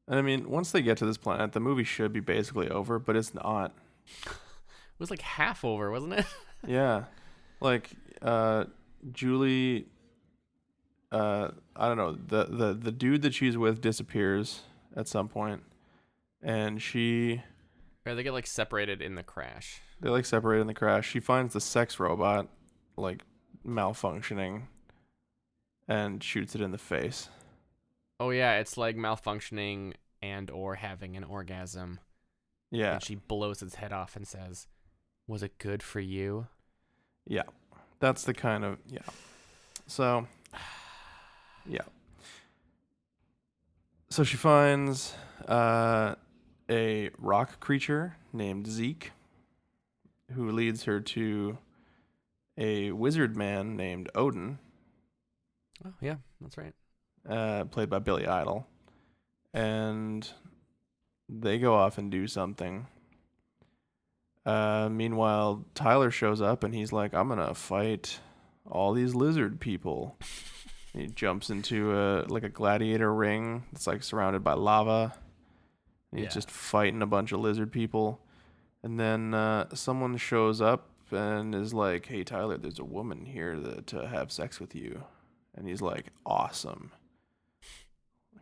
And I mean, once they get to this planet, the movie should be basically over, but it's not. It was like half over, wasn't it? Yeah. Like, Julie, I don't know, the dude that she's with disappears at some point, and Or they get like separated in the crash. they like separate in the crash. She finds the sex robot like malfunctioning and shoots it in the face. Oh yeah, it's like malfunctioning and or having an orgasm. Yeah. And she blows its head off and says, "Was it good for you?" Yeah. That's the kind of, yeah. So, yeah. So she finds a rock creature named Zeke, who leads her to a wizard man named Odin, Oh yeah, that's right. played by Billy Idol. And they go off and do something. Meanwhile, Tyler shows up and he's like, I'm gonna fight all these lizard people. He jumps into a gladiator ring that's like surrounded by lava. And he's Yeah. just fighting a bunch of lizard people. And then someone shows up and is like, hey, Tyler, there's a woman here to have sex with you. And he's like, awesome.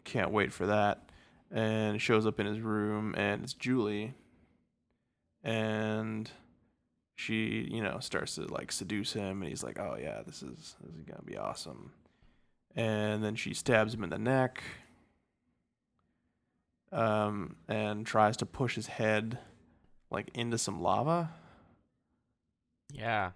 Can't wait for that. And shows up in his room, and it's Julie. And she, starts to like seduce him, and he's like, oh yeah, this is gonna be awesome. And then she stabs him in the neck, and tries to push his head like into some lava Yeah.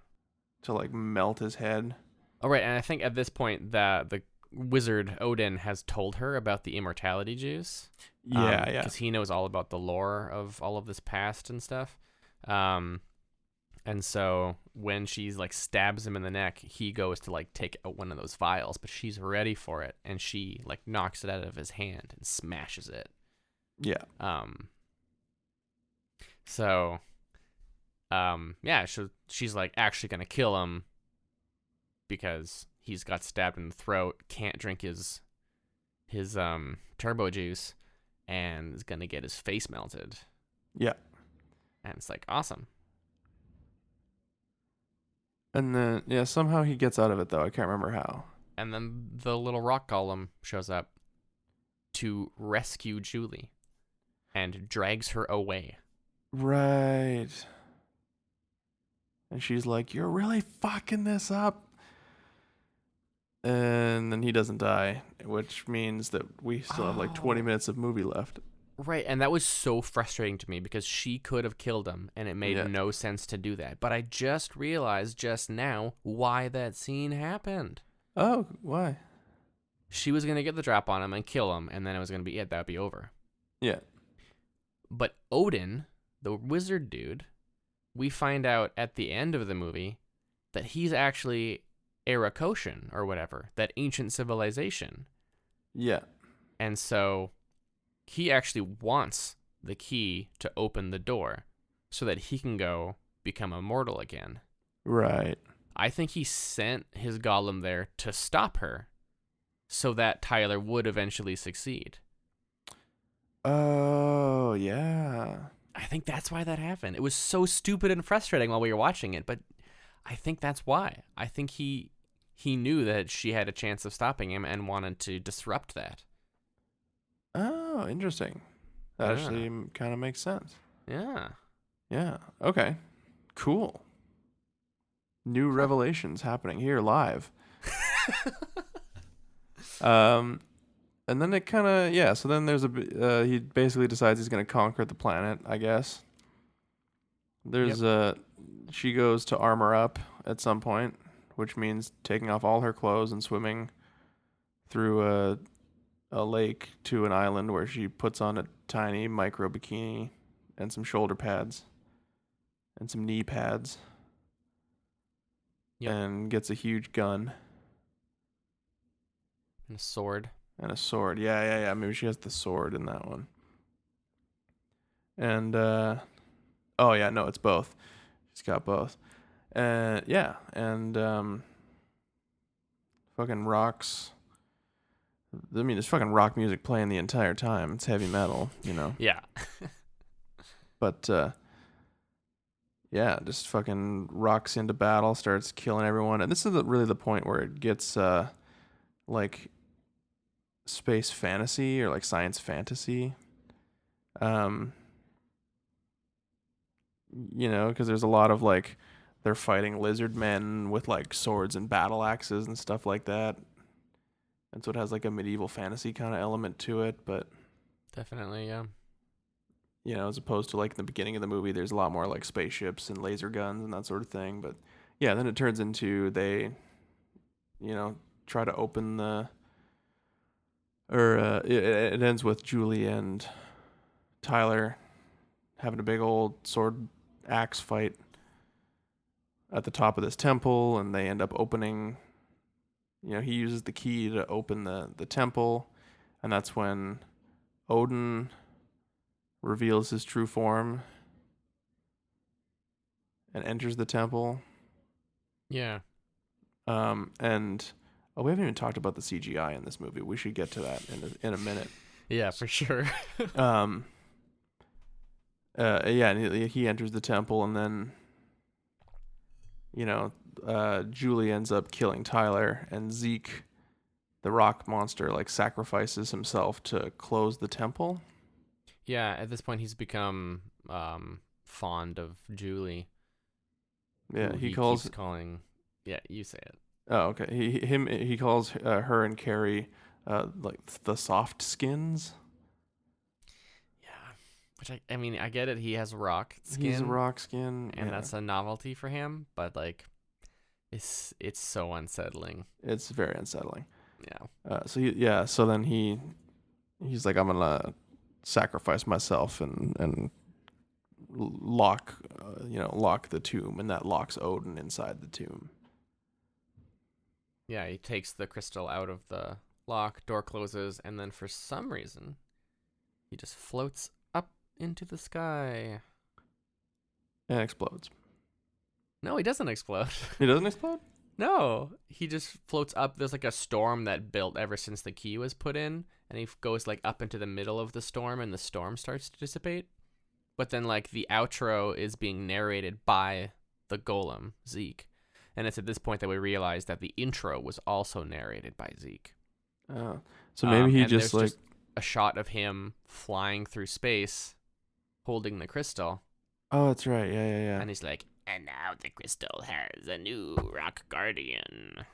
to like melt his head. Oh right, and I think at this point the wizard Odin has told her about the immortality juice. Yeah. Because he knows all about the lore of all of this past and stuff. And so when she's like stabs him in the neck, he goes to like take out one of those vials, but she's ready for it, and she like knocks it out of his hand and smashes it. Yeah. So, yeah, she's like actually gonna kill him because he's got stabbed in the throat, can't drink his turbo juice, and is gonna get his face melted. Yeah. And it's like awesome. And then somehow he gets out of it though. I can't remember how. And then the little rock golem shows up to rescue Julie and drags her away. Right. And she's like, "You're really fucking this up." And then he doesn't die, which means that we still have like 20 minutes of movie left. Right, and that was so frustrating to me because she could have killed him, and it made Yeah. no sense to do that. But I just realized just now why that scene happened. Oh, why? She was going to get the drop on him and kill him, and then it was going to be it. That would be over. Yeah. But Odin, the wizard dude, we find out at the end of the movie that he's actually Arakoshan or whatever, that ancient civilization. Yeah. And so he actually wants the key to open the door so that he can go become immortal again. Right. I think he sent his golem there to stop her so that Tyler would eventually succeed. Oh, yeah. I think that's why that happened. It was so stupid and frustrating while we were watching it, but I think that's why. I think he knew that she had a chance of stopping him and wanted to disrupt that. Oh, interesting. That Yeah. actually kind of makes sense. Yeah. Yeah. Okay. Cool. New revelations happening here live. And then it kind of, yeah, so then there's he basically decides he's going to conquer the planet, I guess. There's she goes to armor up at some point, which means taking off all her clothes and swimming through a lake to an island where she puts on a tiny micro bikini and some shoulder pads and some knee pads. Yep. And gets a huge gun And a sword. and a sword. Yeah. Maybe she has the sword in that one. And oh yeah, no, it's both. She's got both. Yeah, and fucking rocks. I mean, there's fucking rock music playing the entire time. It's heavy metal, you know. Yeah. But yeah, just fucking rocks into battle, starts killing everyone, and this is really the point where it gets like space fantasy or like science fantasy. You know, because there's a lot of like they're fighting lizard men with like swords and battle axes and stuff like that, and so it has like a medieval fantasy kind of element to it, but. Definitely, yeah. You know, as opposed to like in the beginning of the movie, there's a lot more like spaceships and laser guns and that sort of thing. But yeah, then it turns into they, you know, try to open it ends with Julie and Tyler having a big old sword axe fight at the top of this temple, and they end up opening. You know, he uses the key to open the temple, and that's when Odin reveals his true form and enters the temple. Yeah. And we haven't even talked about the CGI in this movie. We should get to that in a minute. Yeah, for sure. Yeah, and he enters the temple, and then you know, Julie ends up killing Tyler, and Zeke, the rock monster, like sacrifices himself to close the temple. Yeah, at this point he's become fond of Julie. Yeah, who he keeps calls. calling. Yeah, you say it. Oh, okay. He calls her and Carrie like the soft skins. Yeah, which I mean I get it. He has rock skin. He's a rock skin, and yeah. that's a novelty for him. But like, it's so unsettling. It's very unsettling. Yeah. So then he's like, I'm gonna sacrifice myself and lock the tomb, and that locks Odin inside the tomb. Yeah, he takes the crystal out of the lock, door closes, and then for some reason, he just floats up into the sky. And explodes. No, he doesn't explode. He doesn't explode? No, he just floats up. There's like a storm that built ever since the key was put in, and he goes like up into the middle of the storm, and the storm starts to dissipate. But then like the outro is being narrated by the golem, Zeke. And it's at this point that we realize that the intro was also narrated by Zeke. So maybe he and just there's like a shot of him flying through space, holding the crystal, Oh, that's right. Yeah. and he's like, "And now the crystal has a new rock guardian,"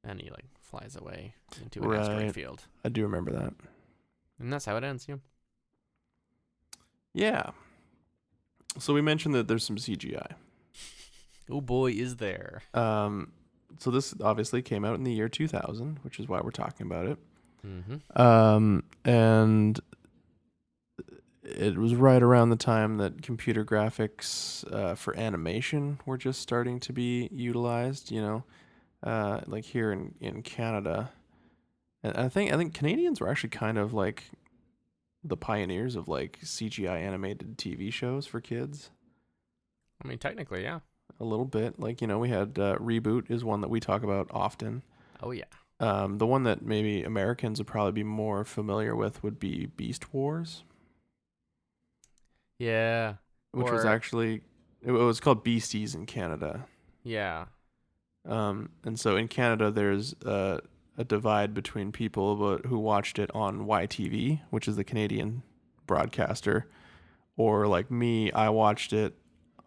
and he like flies away into an asteroid Right. field, I do remember that. and that's how it ends. Yeah. Yeah. So we mentioned that there's some CGI. Oh boy, is there. So this obviously came out in the year 2000, which is why we're talking about it. Mm-hmm. And it was right around the time that computer graphics for animation were just starting to be utilized, like here in Canada. And I think Canadians were actually kind of like the pioneers of like CGI animated TV shows for kids. I mean, technically, yeah. A little bit. Like, we had Reboot is one that we talk about often. Oh yeah. The one that maybe Americans would probably be more familiar with would be Beast Wars, Yeah. which was actually, it was called Beasties in Canada. Yeah. And so in Canada, there's a divide between people who watched it on YTV, which is the Canadian broadcaster, or like me, I watched it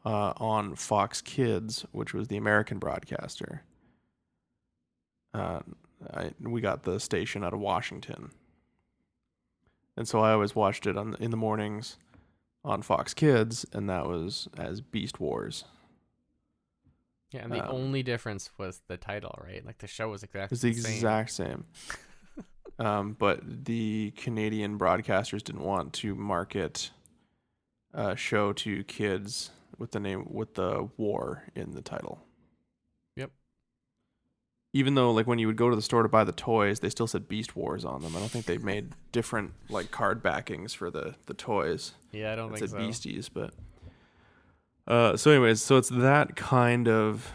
on Fox Kids, which was the American broadcaster. We got the station out of Washington, and so I always watched it in the mornings on Fox Kids, and that was as Beast Wars. Yeah, and the only difference was the title, right? Like the show was exactly It's the the same. exact same. But the Canadian broadcasters didn't want to market a show to kids with the war in the title. Yep. Even though, like, when you would go to the store to buy the toys, they still said Beast Wars on them. I don't think they made different like card backings for the toys. Yeah, I don't It think said so. Beasties, but so anyways, so it's that kind of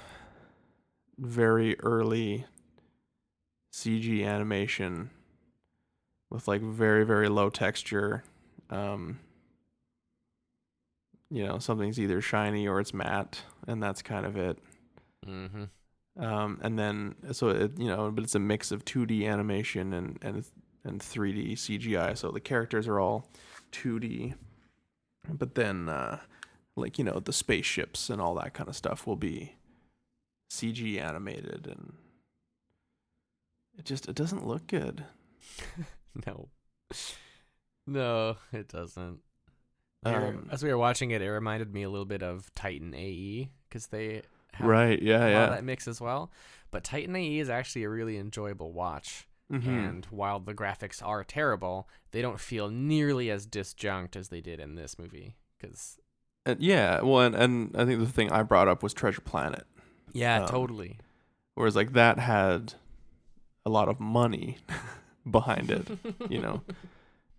very early CG animation with like very, very low texture. Something's either shiny or it's matte, and that's kind of it. Mm-hmm. And then so it, but it's a mix of 2D animation and 3D CGI. So the characters are all 2D, but then the spaceships and all that kind of stuff will be CG animated, and it doesn't look good. No. No, it doesn't. Um, As we were watching it, it reminded me a little bit of Titan AE because they have Right, a lot of yeah. that mix as well. But Titan AE is actually a really enjoyable watch. Mm-hmm. And while the graphics are terrible, they don't feel nearly as disjunct as they did in this movie. Cause and I think the thing I brought up was Treasure Planet. yeah, totally. Whereas like that had a lot of money behind it,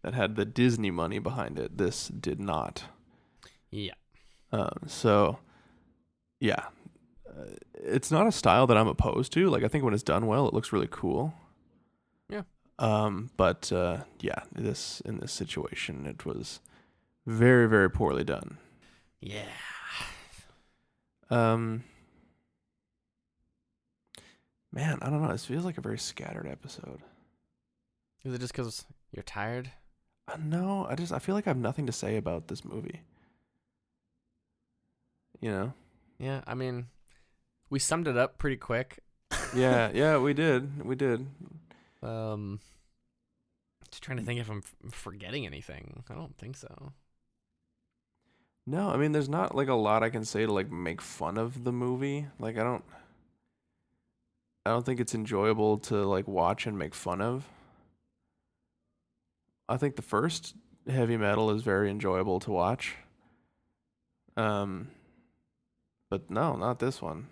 that had the Disney money behind it. This did not. Yeah. So, yeah, it's not a style that I'm opposed to. Like, I think when it's done well, it looks really cool. Yeah. But in this situation, it was very, very poorly done. Yeah. Man, I don't know. This feels like a very scattered episode. Is it just because you're tired? No, I feel like I have nothing to say about this movie. Yeah, I mean, we summed it up pretty quick. Yeah, we did. Just trying to think if I'm forgetting anything. I don't think so. No, I mean, there's not like a lot I can say to like make fun of the movie. Like, I don't think it's enjoyable to like watch and make fun of. I think the first Heavy Metal is very enjoyable to watch. But no, not this one.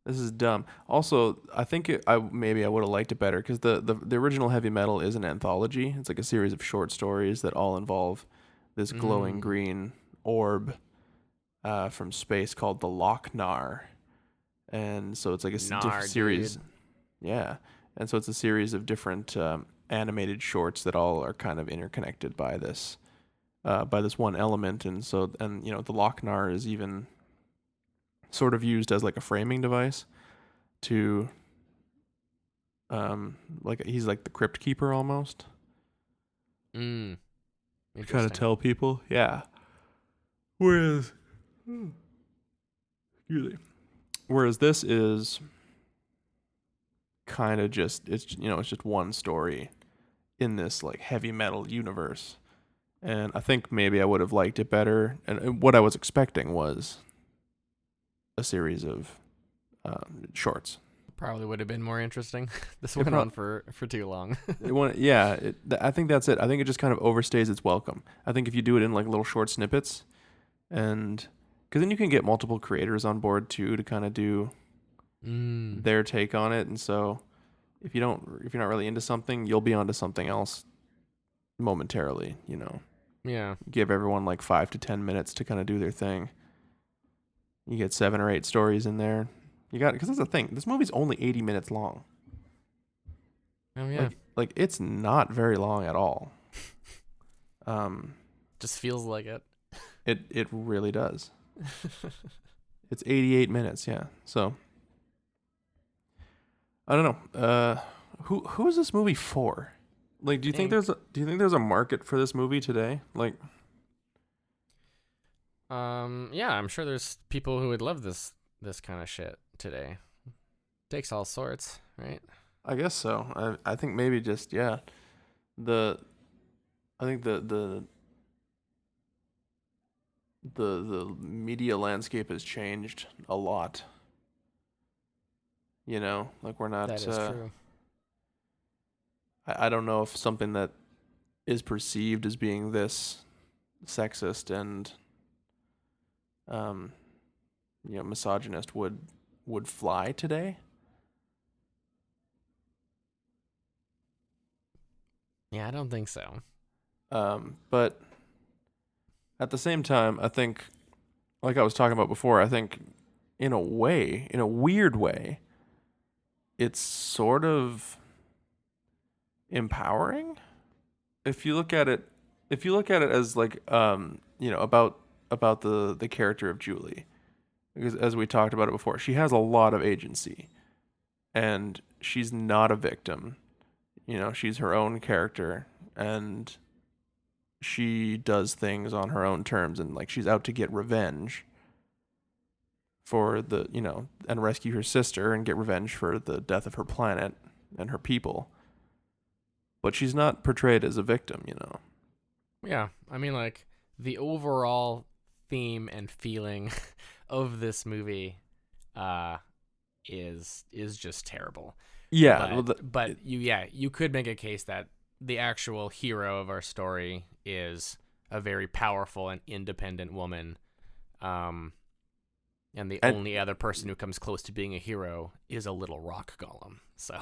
This is dumb. Also, I think I would have liked it better because the original Heavy Metal is an anthology. It's like a series of short stories that all involve this glowing green orb from space called the Lochnar. And so it's like a series. Dude. Yeah. And so it's a series of different animated shorts that all are kind of interconnected by this one element. And so, the Lochnar is even sort of used as like a framing device to, like he's like the crypt keeper almost. Mm. to kind of Interesting. tell people. Yeah. Whereas, excuse me. Whereas this is kind of just it's just one story in this like heavy metal universe, and I think maybe I would have liked it better. And what I was expecting was a series of shorts. Probably would have been more interesting. This It went prob- on for too long. I think that's it. I think it just kind of overstays its welcome. I think if you do it in like little short snippets, and because then you can get multiple creators on board too to kind of do their take on it, and so if you're not really into something, you'll be onto something else momentarily. Yeah. Give everyone like 5 to 10 minutes to kind of do their thing. You get 7 or 8 stories in there. You got because that's the thing. This movie's only 80 minutes long. Oh yeah. Like it's not very long at all. Just feels like it. It really does. It's 88 minutes, yeah. So I don't know. Who is this movie for? Like, do you think there's a market for this movie today? Like, Yeah, I'm sure there's people who would love this kind of shit today. Takes all sorts, right? I guess so. I think maybe just yeah. I think the media landscape has changed a lot. Like we're not. That is true. I don't know if something that is perceived as being this sexist and misogynist would fly today. Yeah, I don't think so. But at the same time, I think, like I was talking about before, I think in a weird way, it's sort of empowering. If you look at it as like about the character of Julie, because as we talked about it before, she has a lot of agency, and she's not a victim. She's her own character, and she does things on her own terms, and like she's out to get revenge for and rescue her sister and get revenge for the death of her planet and her people. But she's not portrayed as a victim. Yeah, I mean, like the overall theme and feeling of this movie, is just terrible. Yeah, But you could make a case that the actual hero of our story is a very powerful and independent woman, and the only other person who comes close to being a hero is a little rock golem. So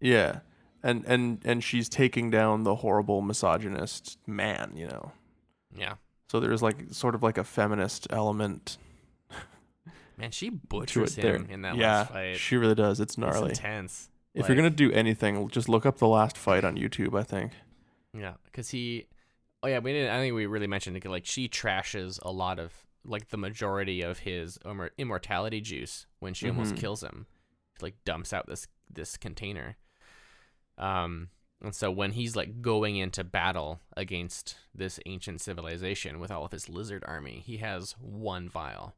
yeah, and she's taking down the horrible misogynist man. yeah, So there's like sort of like a feminist element. Man, she butchers there. him in that Yeah, last fight. she really does. It's gnarly. It's intense. If you're gonna do anything, just look up the last fight on YouTube. I think. Yeah, because oh yeah, we didn't. I think we really mentioned it. Like she trashes a lot of like the majority of his immortality juice when she almost kills him. She, like dumps out this container. And so when he's like going into battle against this ancient civilization with all of his lizard army, he has one vial.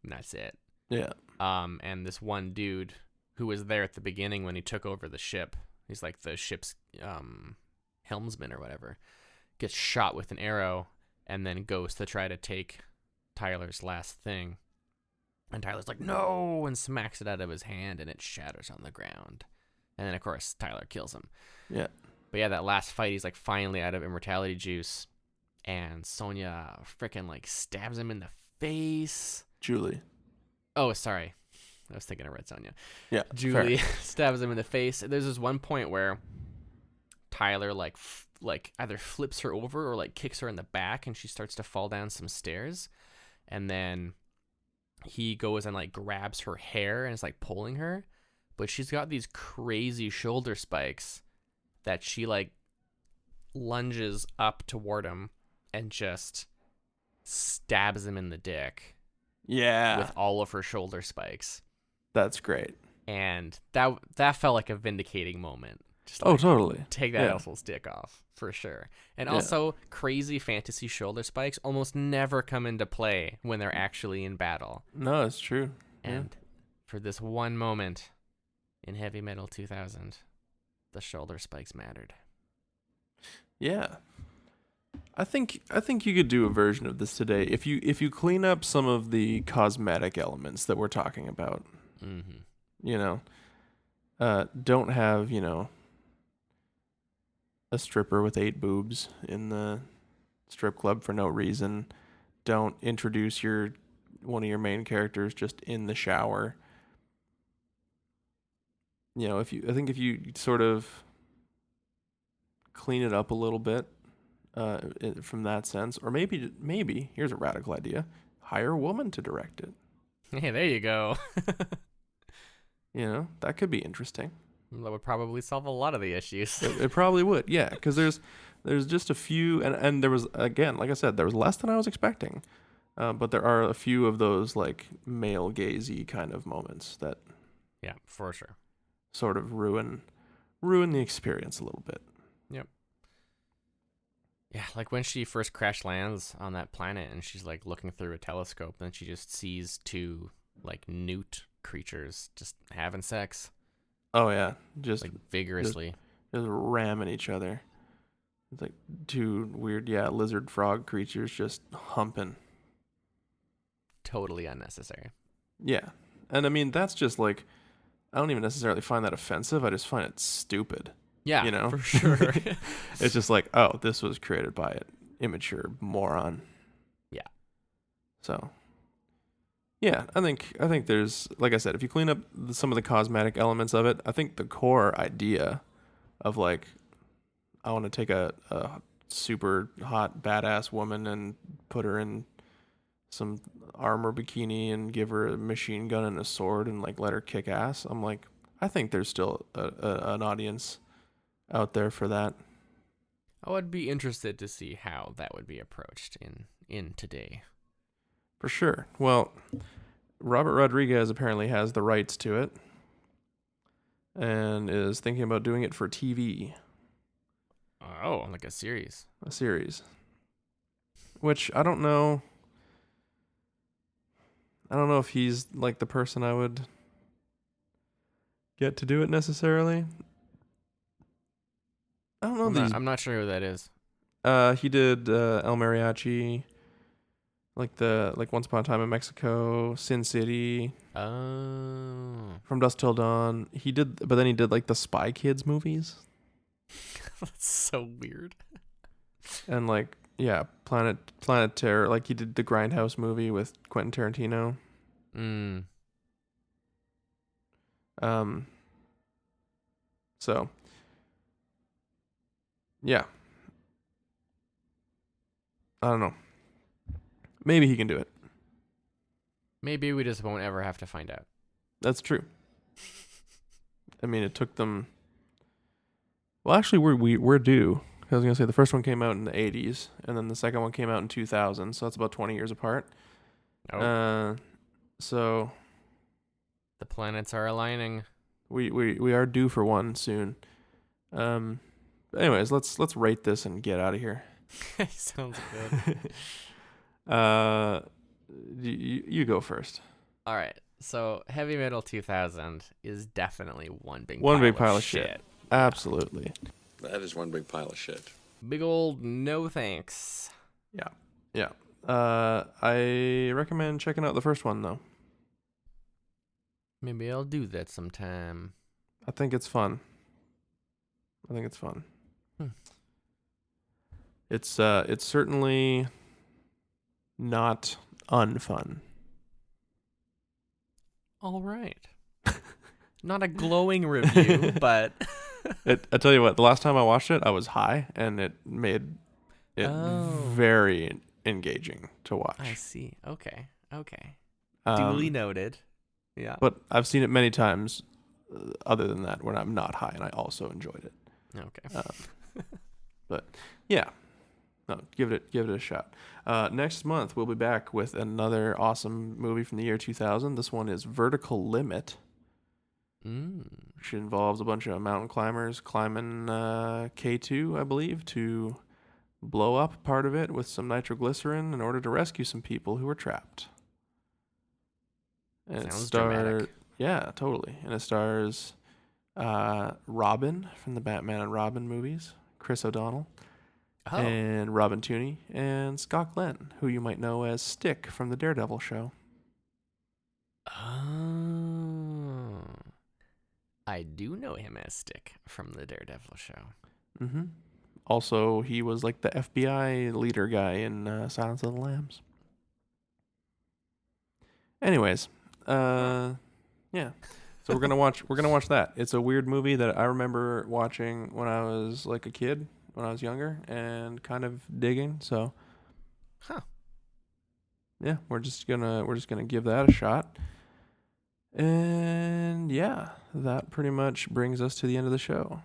And that's it. Yeah. And this one dude who was there at the beginning when he took over the ship, he's like the ship's helmsman or whatever, gets shot with an arrow and then goes to try to take Tyler's last thing. And Tyler's like, no, and smacks it out of his hand and it shatters on the ground. And then, of course, Tyler kills him. Yeah. But yeah, that last fight, he's like finally out of immortality juice. And Sonya freaking like stabs him in the face. Julie. Oh, sorry. I was thinking of Red Sonja. Yeah. Julie stabs him in the face. There's this one point where Tyler like either flips her over or like kicks her in the back and she starts to fall down some stairs. And then he goes and like grabs her hair and is like pulling her. But she's got these crazy shoulder spikes that she like lunges up toward him and just stabs him in the dick. Yeah. With all of her shoulder spikes. That's great. And that felt like a vindicating moment. Just Oh, like, totally. take that Yeah. asshole's dick off for sure. And Yeah. also, crazy fantasy shoulder spikes almost never come into play when they're actually in battle. No, it's true. Yeah. And for this one moment in Heavy Metal 2000, the shoulder spikes mattered. Yeah. I think you could do a version of this today if you clean up some of the cosmetic elements that we're talking about. Mm-hmm. You know, don't have, you know, a stripper with 8 boobs in the strip club for no reason. Don't introduce one of your main characters just in the shower. You know, I think if you sort of clean it up a little bit, from that sense, or maybe here's a radical idea: hire a woman to direct it. Hey, there you go. You know, that could be interesting. That would probably solve a lot of the issues. It probably would, yeah, because there's just a few, and there was, again, like I said, there was less than I was expecting, but there are a few of those like male gazy kind of moments that Yeah, for sure. sort of ruin the experience a little bit. Yep. Yeah, like when she first crash lands on that planet and she's like looking through a telescope and she just sees 2 like newt creatures just having sex Oh yeah, just like vigorously. just ramming each other. It's like 2 weird, lizard frog creatures just humping. Totally unnecessary. Yeah, and I mean that's just like, I don't even necessarily find that offensive. I just find it stupid. Yeah, You know? for sure. It's just like, oh, this was created by an immature moron. Yeah. So, yeah, I think there's, like I said, if you clean up some of the cosmetic elements of it, I think the core idea of like, I want to take a super hot badass woman and put her in some armor bikini and give her a machine gun and a sword and like let her kick ass. I'm like, I think there's still an audience out there for that. I would be interested to see how that would be approached in today. For sure. Well, Robert Rodriguez apparently has the rights to it and is thinking about doing it for TV, Oh, like a series. a series. Which I don't know. I don't know if he's like the person I would get to do it necessarily. I don't know I'm not sure who that is. He did El Mariachi, like Once Upon a Time in Mexico, Sin City, Oh. From Dusk Till Dawn. But then he did like the Spy Kids movies That's so weird. and like Planet Terror. Like he did the Grindhouse movie with Quentin Tarantino. Mm. So yeah, I don't know. Maybe he can do it. Maybe we just won't ever have to find out. That's true. I mean, it took them. Well, actually, we're due. I was gonna say the first one came out in the '80s, and then the second one came out in 2000. So that's about 20 years apart. Oh, So the planets are aligning. we are due for one soon. Anyways, let's rate this and get out of here. Sounds good. You go first. All right. So Heavy Metal 2000 is definitely one big pile of shit. Absolutely. That is one big pile of shit. Big old no thanks. Yeah. I recommend checking out the first one though. Maybe I'll do that sometime. I think it's fun. It's certainly not unfun. All right. Not a glowing review, but I tell you what, the last time I watched it, I was high, and it made it Oh. very engaging to watch. I see. Okay. Um, Duly noted. Yeah. But I've seen it many times. Other than that, when I'm not high, and I also enjoyed it. Okay. But yeah, no, give it a shot. Next month we'll be back with another awesome movie from the year 2000. This one is Vertical Limit. which involves a bunch of mountain climbers climbing K2, I believe, to blow up part of it with some nitroglycerin in order to rescue some people who were trapped. And Sounds dramatic. Yeah, totally. And it stars Robin from the Batman and Robin movies, Chris O'Donnell, Oh, and Robin Tooney, and Scott Glenn, who you might know as Stick from the Daredevil show. oh, I do know him as Stick from the Daredevil show. Mm-hmm. Also, he was like the FBI leader guy in Silence of the Lambs. Anyways, yeah. So we're gonna watch that. It's a weird movie that I remember watching when I was like a kid, when I was younger, and kind of digging. So, Huh. yeah, we're just gonna give that a shot. And yeah, that pretty much brings us to the end of the show.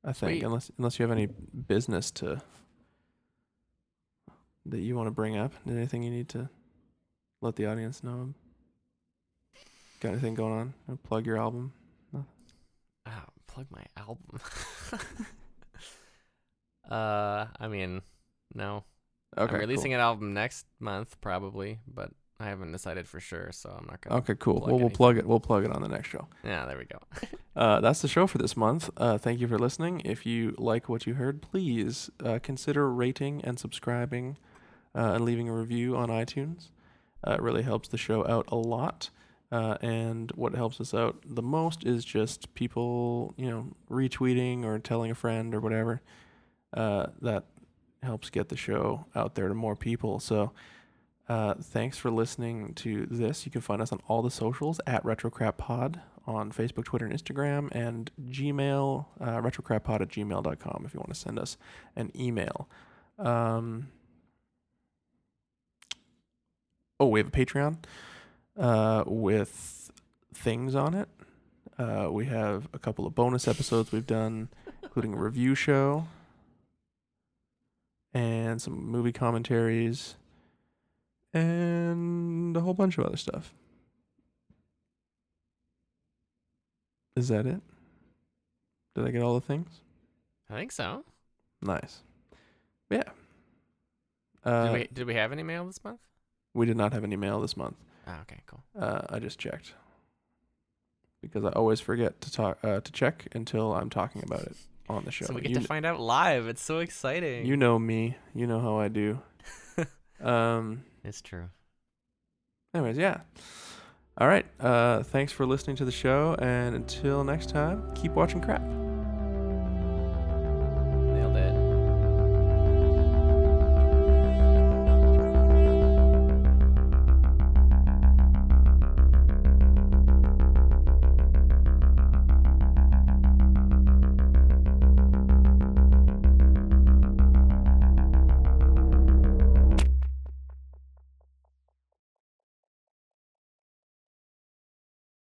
I think, Sweet. unless you have any business that you want to bring up, anything you need to let the audience know. Got anything going on? Plug your album? Oh, plug my album. I mean, no. Okay, I'm releasing cool. an album next month, probably, but I haven't decided for sure, so I'm not gonna. Okay, cool. plug Well, we'll anything. plug it. We'll plug it on the next show. Yeah, there we go. That's the show for this month. Thank you for listening. If you like what you heard, please consider rating and subscribing and leaving a review on iTunes. It really helps the show out a lot. And what helps us out the most is just people, retweeting or telling a friend or whatever. That helps get the show out there to more people. So thanks for listening to this. You can find us on all the socials at RetroCrapPod on Facebook, Twitter, and Instagram, and Gmail, retrocrappod@gmail.com if you want to send us an email. We have a Patreon with things on it. We have a couple of bonus episodes we've done, including a review show and some movie commentaries and a whole bunch of other stuff. Is that it? Did I get all the things? I think so. Nice. Yeah. Did we have any mail this month? We did not have any mail this month. Oh, okay, cool. I just checked because I always forget to check until I'm talking about it on the show. So we get to find out live. It's so exciting. You know me. You know how I do. It's true. Anyways, yeah. All right. Thanks for listening to the show, and until next time, keep watching crap.